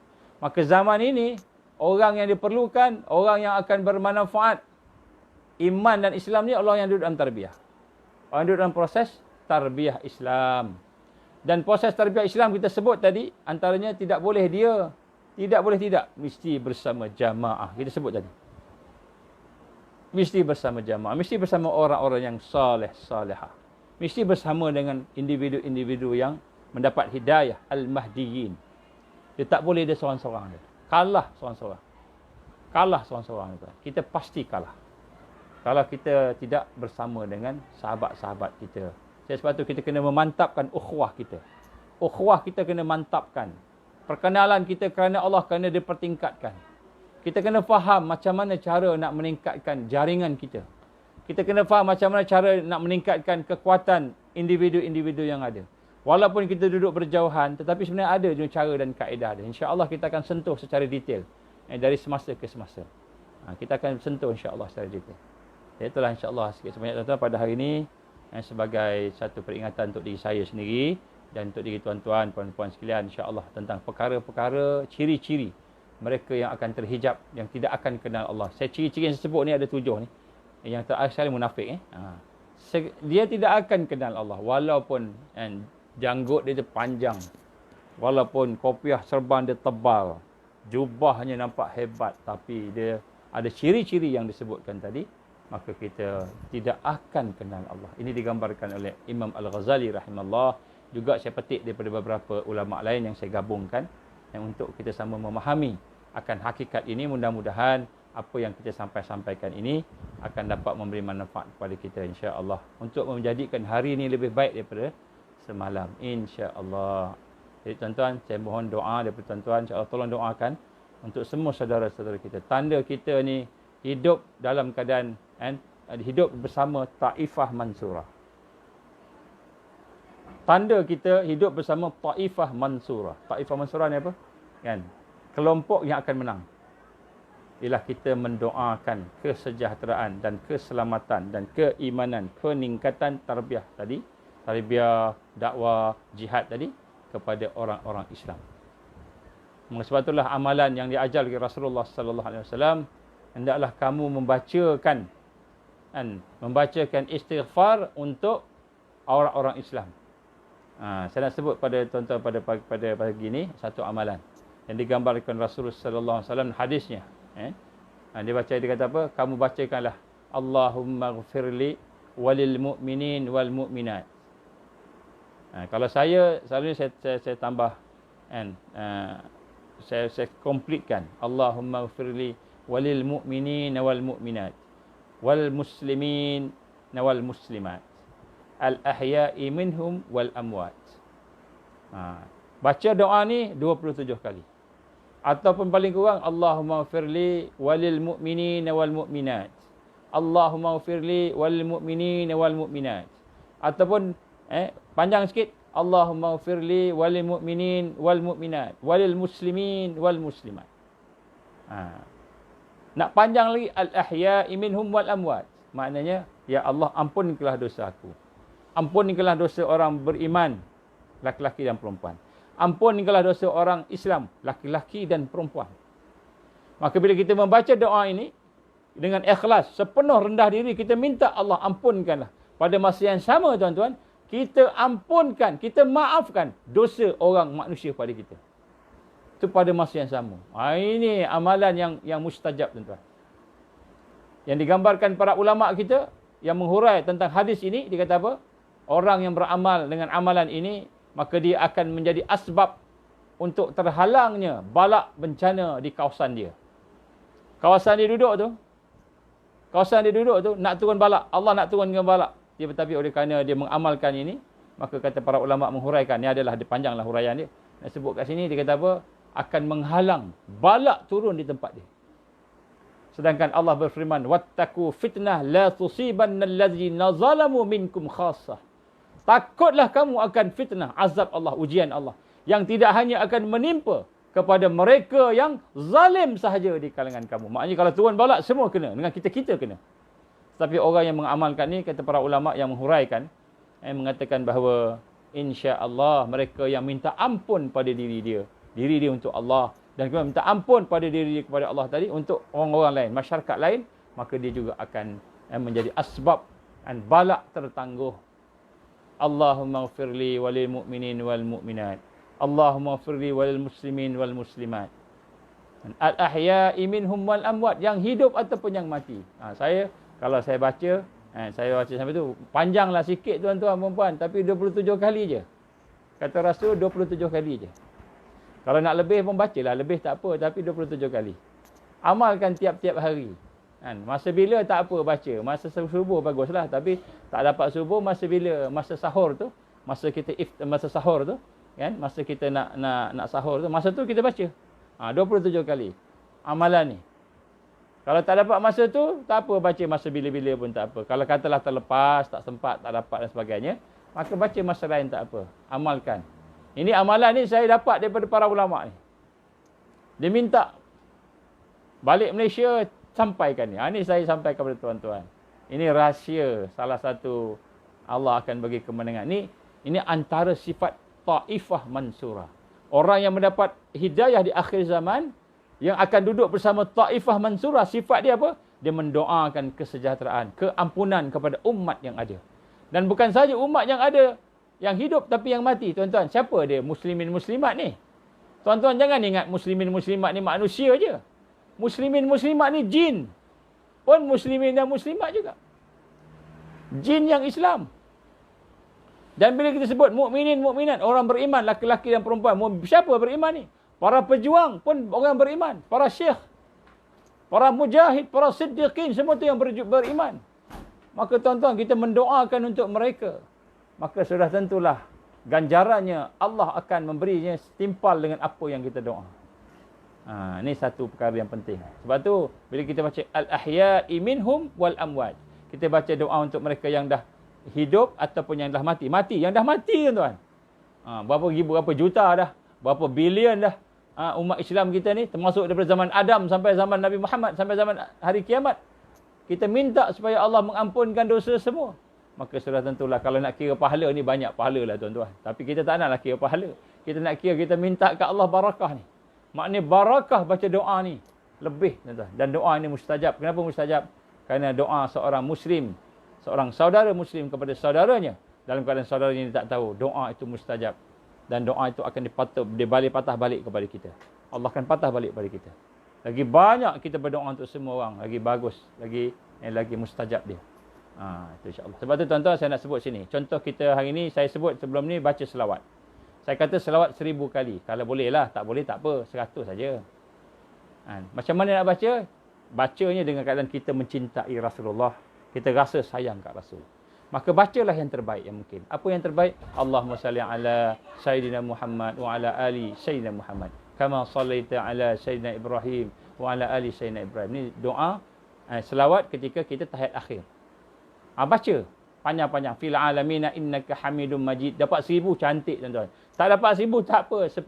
Maka zaman ini, orang yang diperlukan, orang yang akan bermanfaat iman dan Islam ni, Allah yang duduk dalam tarbiyah. Orang duduk dalam proses tarbiyah Islam. Dan proses tarbiyah Islam kita sebut tadi, antaranya tidak boleh mesti bersama jamaah. Kita sebut tadi. Mesti bersama jamaah. Mesti bersama orang-orang yang saleh-salehah. Mesti bersama dengan individu-individu yang mendapat hidayah, al-mahdiyin. Dia tak boleh dia seorang-seorang. Kalah seorang-seorang. Kita pasti kalah. kalau kita tidak bersama dengan sahabat-sahabat kita. Sebab tu kita kena memantapkan ukhuwah kita. Ukhuwah kita kena mantapkan. Perkenalan kita kerana Allah kena dipertingkatkan. Kita kena faham macam mana cara nak meningkatkan jaringan kita. Kita kena faham macam mana cara nak meningkatkan kekuatan individu-individu yang ada. Walaupun kita duduk berjauhan, tetapi sebenarnya ada juga cara dan kaedah dia. InsyaAllah kita akan sentuh secara detail dari semasa ke semasa. Kita akan sentuh insyaAllah secara detail. Itulah insyaAllah sikit sebanyak tuan-tuan pada hari ini sebagai satu peringatan untuk diri saya sendiri dan untuk diri tuan-tuan, puan-puan sekalian, insyaAllah tentang perkara-perkara ciri-ciri mereka yang akan terhijab, yang tidak akan kenal Allah. Saya ciri-ciri yang saya sebut ni ada 7 ni. Yang terakhir sekali munafik. Dia tidak akan kenal Allah walaupun janggut dia panjang, walaupun kopiah serban dia tebal, jubahnya nampak hebat, tapi dia ada ciri-ciri yang disebutkan tadi, maka kita tidak akan kenal Allah. Ini digambarkan oleh Imam Al-Ghazali rahimahullah. Juga saya petik daripada beberapa ulama lain yang saya gabungkan untuk kita sama memahami akan hakikat ini. Mudah-mudahan apa yang kita sampaikan ini akan dapat memberi manfaat kepada kita insya-Allah untuk menjadikan hari ini lebih baik daripada semalam insya-Allah. Jadi tuan-tuan, saya mohon doa daripada tuan-tuan, insya-Allah tolong doakan untuk semua saudara-saudara kita. Tanda kita ni hidup dalam keadaan hidup bersama Taifah Mansurah. Tanda kita hidup bersama Taifah Mansurah. Taifah Mansurah ni apa? Kelompok yang akan menang. Ialah kita mendoakan kesejahteraan dan keselamatan dan keimanan, peningkatan tarbiyah tadi, tarbiyah dakwah jihad tadi kepada orang-orang Islam. Sebab itulah amalan yang diajar oleh Rasulullah sallallahu alaihi wasallam, hendaklah kamu membacakan istighfar untuk orang-orang Islam. Saya nak sebut pada tuan-tuan pada pagi ini satu amalan yang digambarkan Rasulullah sallallahu alaihi wasallam hadisnya. Dia baca, dia kata apa? Kamu bacakanlah Allahumma ghfirli walil mu'minin wal mu'minat. Kalau saya selalu saya tambah saya completekan Allahumma ghfirli walil mu'minin wal mu'minat wal muslimin wal muslimat al ahya'i minhum wal amwat. Baca doa ni 27 kali. Ataupun paling kurang Allahumma ghfirli walil mu'minin wal mu'minat. Allahumma ghfirli walil mu'minin wal mu'minat. Ataupun panjang sikit Allahumma ghfirli walil mu'minin wal mu'minat walil muslimin wal muslimat. Nak panjang lagi al ahya'i minhum wal amwat. Maknanya ya Allah, ampunilah dosa aku. Ampunilah dosa orang beriman, laki-laki dan perempuan. Ampunilah dosa orang Islam, laki-laki dan perempuan. Maka bila kita membaca doa ini dengan ikhlas, sepenuh rendah diri, kita minta Allah ampunkanlah. Pada masa yang sama tuan-tuan, kita ampunkan, kita maafkan dosa orang manusia pada kita. Itu pada masa yang sama. Ini amalan yang mustajab tuan-tuan. Yang digambarkan para ulama kita yang menghurai tentang hadis ini, dia kata apa? Orang yang beramal dengan amalan ini, maka dia akan menjadi asbab untuk terhalangnya balak bencana di kawasan dia. Kawasan dia duduk tu, nak turun balak. Allah nak turunkan balak. Tetapi oleh kerana dia mengamalkan ini, maka kata para ulama menghuraikan, ini adalah panjanglah huraian dia. Nak sebut kat sini, dia kata apa? Akan menghalang balak turun di tempat dia. Sedangkan Allah berfirman, wattaqu fitnah la tusibanna allazina zalamu minkum khassah. Takutlah kamu akan fitnah, azab Allah, ujian Allah, yang tidak hanya akan menimpa kepada mereka yang zalim sahaja di kalangan kamu. Maknanya kalau turun balak, semua kena. Dengan kita kena. Tapi orang yang mengamalkan ni, kata para ulama yang menghuraikan, mengatakan bahawa insya-Allah mereka yang minta ampun pada diri dia untuk Allah, dan kemudian minta ampun pada diri dia kepada Allah tadi untuk orang-orang lain, masyarakat lain, maka dia juga akan menjadi asbab dan balak tertangguh. Allahumma ghfirli walil mu'minin wal mu'minat. Allahumma ghfirli walil muslimin wal muslimat. Al ahya'i minhum wal amwat, yang hidup ataupun yang mati. Kalau saya baca sampai tu panjanglah sikit tuan-tuan puan-puan, tapi 27 kali je. Kata Rasul 27 kali je. Kalau nak lebih pun bacalah, lebih tak apa, tapi 27 kali. Amalkan tiap-tiap hari. Kan? Masa bila tak apa baca. Masa subuh baguslah. Tapi tak dapat subuh masa bila? Masa sahur tu. Masa sahur tu. Kan? Masa kita nak sahur tu. Masa tu kita baca. 27 kali. Amalan ni. Kalau tak dapat masa tu, tak apa baca masa bila-bila pun tak apa. Kalau katalah terlepas, tak sempat, tak dapat dan sebagainya, maka baca masa lain tak apa. Amalkan. Ini amalan ni saya dapat daripada para ulama' ni. Dia minta balik Malaysia, sampaikan ni. Ini saya sampaikan kepada tuan-tuan. Ini rahsia salah satu Allah akan bagi kemenangan. Ini antara sifat Taifah Mansurah. Orang yang mendapat hidayah di akhir zaman, yang akan duduk bersama Taifah Mansurah, sifat dia apa? Dia mendoakan kesejahteraan, keampunan kepada umat yang ada. Dan bukan saja umat yang ada, yang hidup tapi yang mati. Tuan-tuan, siapa dia? Muslimin muslimat ni. Tuan-tuan jangan ingat muslimin muslimat ni manusia je. Muslimin muslimat ni jin. Pun muslimin dan muslimat juga. Jin yang Islam. Dan bila kita sebut mukminin mukminat, orang beriman, laki-laki dan perempuan, siapa beriman ni? Para pejuang pun orang beriman. Para syekh, para mujahid, para siddiqin, semua tu yang beriman. Maka tuan-tuan, kita mendoakan untuk mereka. Maka sudah tentulah ganjarannya Allah akan memberinya setimpal dengan apa yang kita doa. Ini satu perkara yang penting. Sebab tu, bila kita baca Al-Ahya'i minhum wal amwat, kita baca doa untuk mereka yang dah hidup ataupun yang dah mati. Yang dah mati tuan-tuan. Berapa juta dah. Berapa bilion dah. Umat Islam kita ni, termasuk daripada zaman Adam sampai zaman Nabi Muhammad, sampai zaman hari kiamat. Kita minta supaya Allah mengampunkan dosa semua. Maka sudah tentulah kalau nak kira pahala ni, banyak pahala lah tuan-tuan. Tapi kita tak naklah kira pahala. Kita nak kira, kita minta ke Allah barakah ni. Maknanya barakah baca doa ni. Lebih tuan-tuan. Dan doa ni mustajab. Kenapa mustajab? Kerana doa seorang Muslim, seorang saudara Muslim kepada saudaranya, dalam keadaan saudaranya ni tak tahu, doa itu mustajab. Dan doa itu akan patah balik kepada kita. Allah akan patah balik kepada kita. Lagi banyak kita berdoa untuk semua orang, lagi bagus, lagi mustajab dia. Itu insya-Allah. Sebab tu tuan-tuan saya nak sebut sini. Contoh kita hari ni, saya sebut sebelum ni baca selawat. Saya kata selawat 1000 kali. Kalau boleh lah, tak boleh tak apa, 100 saja. Macam mana nak baca? Bacanya dengan keadaan kita mencintai Rasulullah. Kita rasa sayang kat Rasul. Maka bacalah yang terbaik yang mungkin. Apa yang terbaik? Allahumma salli ala Sayyidina Muhammad wa ala ali Sayyidina Muhammad. Kama sallaita ala Sayyidina Ibrahim wa ala ali Sayyidina Ibrahim. Ini doa selawat ketika kita tahiyat akhir. Baca panjang-panjang. Fil alamina innaka hamidum majid. Dapat 1000 cantik tuan-tuan. Tak dapat 1000 tak apa, 10.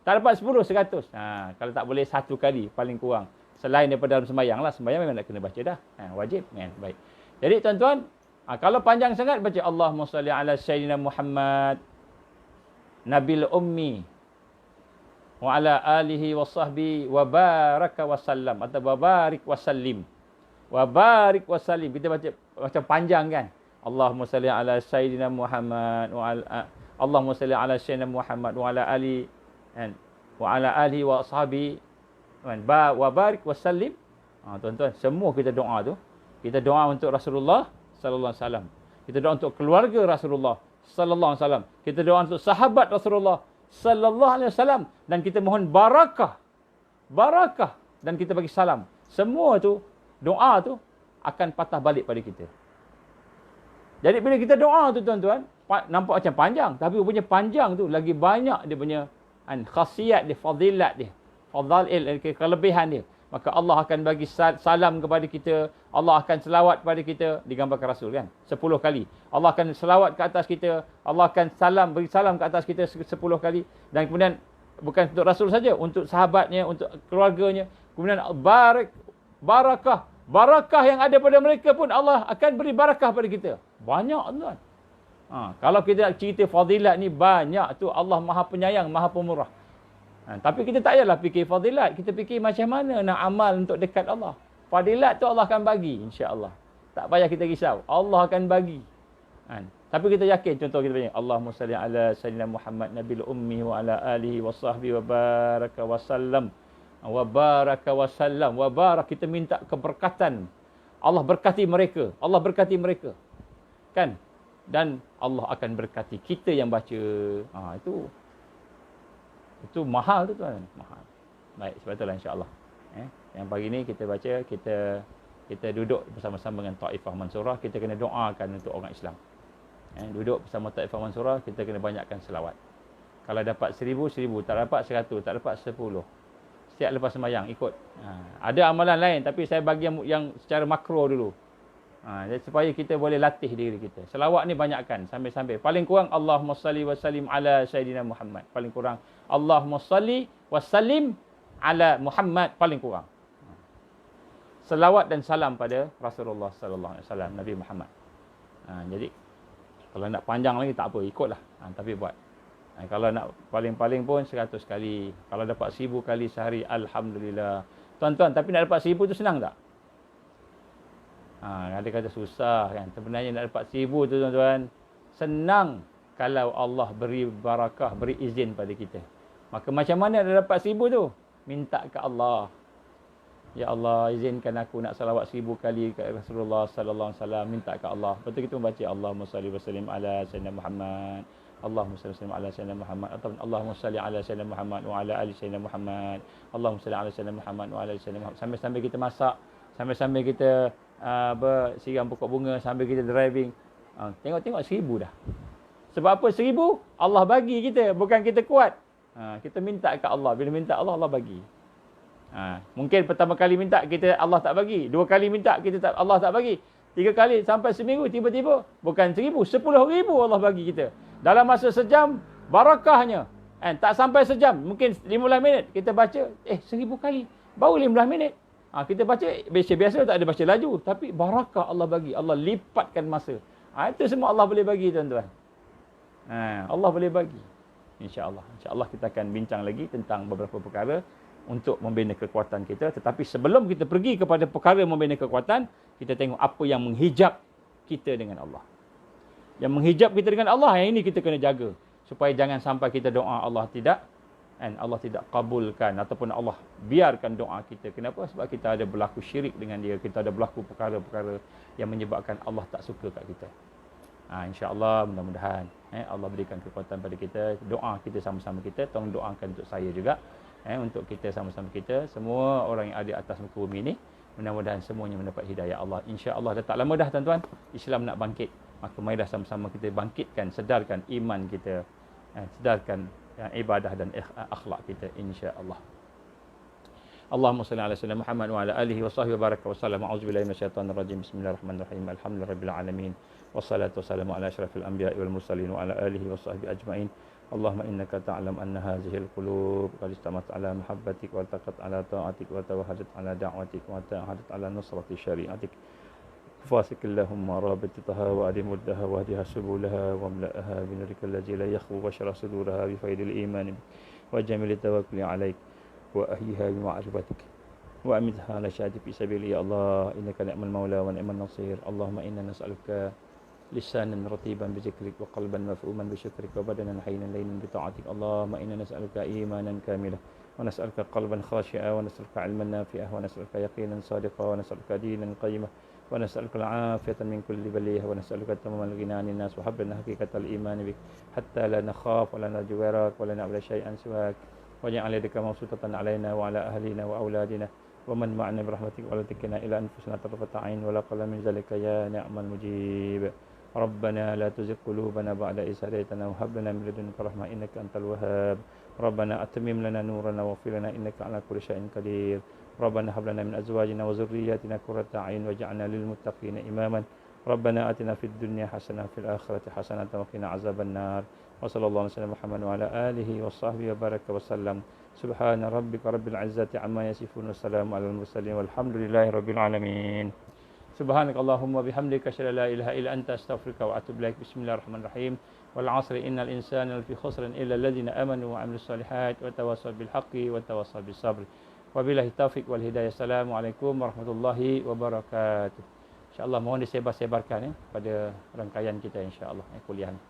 Tak dapat 10, 100. Kalau tak boleh 1 kali paling kurang. Selain daripada dalam sembahyang lah. Sembahyang memang nak kena baca dah. Wajib kan? Baik. Jadi tuan-tuan, kalau panjang sangat baca Allahumma salli ala Sayyidina Muhammad Nabil Ummi wa ala alihi wa sahbihi wa baraka wa sallam atau wa barik wa sallim. Wa barik wa sallim. Kita baca macam panjang kan? Allahumma salli ala Sayyidina Muhammad wa ala Allahumma salli ala Sayyidina Muhammad wa ala ali wa ala alihi wa sahbihi wa barik wa sallim. Tuan-tuan, semua kita doa tu. Kita doa untuk Rasulullah sallallahu alaihi wasallam. Kita doa untuk keluarga Rasulullah sallallahu alaihi wasallam. Kita doa untuk sahabat Rasulullah sallallahu alaihi wasallam dan kita mohon barakah dan kita bagi salam. Semua tu doa tu akan patah balik pada kita. Jadi bila kita doa tu tuan-tuan, nampak macam panjang, tapi punya panjang tu lagi banyak dia punya khasiat dia, fadilat dia, fadail, kelebihan dia. Maka Allah akan bagi salam kepada kita. Allah akan selawat kepada kita. Digambarkan Rasul kan? 10 kali. Allah akan selawat ke atas kita. Allah akan beri salam ke atas kita 10 kali. Dan kemudian bukan untuk Rasul saja, untuk sahabatnya, untuk keluarganya. Kemudian barakah yang ada pada mereka pun Allah akan beri barakah pada kita. Banyak tuan. Kalau kita nak cerita fadilat ni banyak tu. Allah Maha Penyayang, Maha Pemurah. Tapi kita tak payahlah fikir fadilat. Kita fikir macam mana nak amal untuk dekat Allah. Fadilat tu Allah akan bagi, insya-Allah. Tak payah kita risau. Allah akan bagi. Tapi kita yakin, contoh kita banyak. Allahumma salli ala Sayyidina Muhammad Nabil Ummi wa ala alihi wa sahbihi wa baraka wa sallam. Wa baraka wa sallam. Wa barak, kita minta keberkatan. Allah berkati mereka. Allah berkati mereka. Kan? Dan Allah akan berkati kita yang baca. Itu mahal tu tuan. Mahal. Baik, sebab itulah insya-Allah. Yang pagi ni kita baca, kita kita duduk bersama-sama dengan Taifah Mansurah, kita kena doakan untuk orang Islam. Duduk bersama Taifah Mansurah, kita kena banyakkan selawat. Kalau dapat 1000, 1000. Tak dapat 100, tak dapat 10. Setiap lepas sembahyang, ikut. Ada amalan lain, tapi saya bagi yang secara makro dulu. Jadi supaya kita boleh latih diri kita. Selawat ni banyakkan, sambil-sambil. Paling kurang, Allahumma salli wa sallim ala Sayyidina Muhammad. Paling kurang, Allahumma salli wa sallim ala Muhammad. Paling kurang. Selawat dan salam pada Rasulullah sallallahu alaihi wasallam, Nabi Muhammad. Jadi kalau nak panjang lagi tak apa, ikutlah. Tapi buat. Kalau nak paling-paling pun 100 kali. Kalau dapat 1000 kali sehari, alhamdulillah. Tuan-tuan, tapi nak dapat 1000 tu senang tak? Ada kata susah kan. Sebenarnya nak dapat 1000 tu tuan-tuan, senang kalau Allah beri barakah, beri izin pada kita. Maka macam mana nak dapat 1000 tu? Minta ke Allah. Ya Allah, izinkan aku nak salawat 1000 kali ke Rasulullah sallallahu alaihi wasallam. Minta ke Allah. Betul kita membaca Allahumma salli wa sallim ala Sayyidina Muhammad. Allahumma salli wa sallim ala Sayyidina Muhammad. Atau Allahumma salli ala Sayyidina Muhammad wa ala ali Sayyidina Muhammad. Allahumma salli ala Sayyidina Muhammad wa ala ali Sayyidina Muhammad. Sambil-sambil kita masak, sambil-sambil kita siram pokok bunga, sambil kita driving. Tengok-tengok 1000 dah. Sebab apa 1000? Allah bagi kita, bukan kita kuat. Kita minta ke Allah. Bila minta Allah, Allah bagi. Mungkin pertama kali minta kita Allah tak bagi, 2 kali minta Allah tak bagi, 3 kali sampai seminggu, tiba-tiba bukan 1000, 10,000 Allah bagi kita dalam masa sejam. Barakahnya tak sampai sejam, mungkin 15 minit kita baca 1000 kali baru 15 minit. Kita baca biasa-biasa, tak ada baca laju, tapi barakah Allah bagi. Allah lipatkan masa. Itu semua Allah boleh bagi tuan-tuan. Allah boleh bagi, insya-Allah. Insya-Allah kita akan bincang lagi tentang beberapa perkara untuk membina kekuatan kita. Tetapi sebelum kita pergi kepada perkara membina kekuatan, kita tengok apa yang menghijab kita dengan Allah. Yang menghijab kita dengan Allah, yang ini kita kena jaga. Supaya jangan sampai kita doa Allah tidak kabulkan, ataupun Allah biarkan doa kita. Kenapa? Sebab kita ada berlaku syirik dengan dia. Kita ada berlaku perkara-perkara yang menyebabkan Allah tak suka kat kita. InsyaAllah, mudah-mudahan Allah berikan kekuatan pada kita. Doa kita sama-sama kita. Tolong doakan untuk saya juga. Untuk kita sama-sama kita, semua orang yang ada atas muka bumi ini, mudah-mudahan semuanya mendapat hidayah Allah. InsyaAllah dah tak lama dah tuan-tuan, Islam nak bangkit. Maka mari dah sama-sama kita bangkitkan, sedarkan iman kita, sedarkan ibadah dan akhlak kita, insya-Allah. Allahumma salli ala sayyidina Muhammad wa ala alihi wa sahbihi wa baraka wa sallam. A'udzubillahi minasyaitonir rajim. Bismillahirrahmanirrahim. Alhamdulillahirabbil alamin. Wassalatu wassalamu ala asyrafil anbiya'i wal mursalin wa ala alihi wa sahbihi ajma'in. Allahumma innaka ta'lam anna hadhihi al-qulub qad istamat ala mahabbatik wa taqat ala ta'atik wa tawahadat ala da'watik wa ta'ahadat ala nusrati syari'atik. Fasik Allahumma rabitataha wa adimuddaha wa hadiha subulaha wa mla'aha binurika allazi la yakhfu wa syarah suduraha bi faidil iman wa jamil tawakkuli alaik wa ahyiha bi ma'rifatik wa amidha ala syahadi fi sabili. Ya Allah, innaka ni'mal maula wa ni'man nasir. Allahumma inna nas'aluka lisanan ratiban bi zikrik wa qalban maf'uman bi syukrik wa badanan hayyan laylan bi ta'atik. Allahumma inna nas'aluka imanan kamilah wa nas'aluka qalban khashi'a wa nas'aluka 'ilman nafi'ah wa nas'aluka yaqinan sadiqah wa nas'aluka dinan qayyimah wa nas'aluka al-'afiyata min kulli baliyah wa nas'aluka tamamal ghina 'anil nas wa hablana haqiqatal iman bik hatta la nakhaf wa la narju gharak wa la na'budu syai'an siwak waj'al yadaka mawsutatan 'alaina wa 'ala ahlina wa auladina wa man ma'ana bi rahmatik wa la takilna ila anfusina tarfata 'ain wa la qalla min zalika ya ni'mal mujib. ربنا لا تزغ قلوبنا بعد إذ هديتنا وهب لنا من لدنك رحمة إنك أنت الوهاب. ربنا أتمم لنا نورنا واغفر لنا إنك على كل شيء قدير. ربنا هب لنا من أزواجنا وذرياتنا قرة أعين واجعلنا للمتقين إماما. ربنا آتنا في الدنيا حسنة وفي الآخرة حسنة وقنا عذاب النار. وصلى الله على سيدنا محمد وعلى آله وصحبه وبارك وسلم. سبحان ربك رب العزة عما يصفون والسلام على المرسلين والحمد لله رب العالمين. سبحانك اللهم وبحمدك أشهد أن لا إله إلا أنت أستغفرك وأتوب إليك. بسم الله الرحمن الرحيم. والعصر إن الإنسان لفي خسر إلا الذين آمنوا وعملوا الصالحات وتواصوا بالحق وتواصوا بالصبر. وبالله التوفيق والهداية. السلام عليكم ورحمة الله وبركاته. InsyaAllah mohon disebar-sebarkan pada rangkaian kita insyaAllah kuliah ni.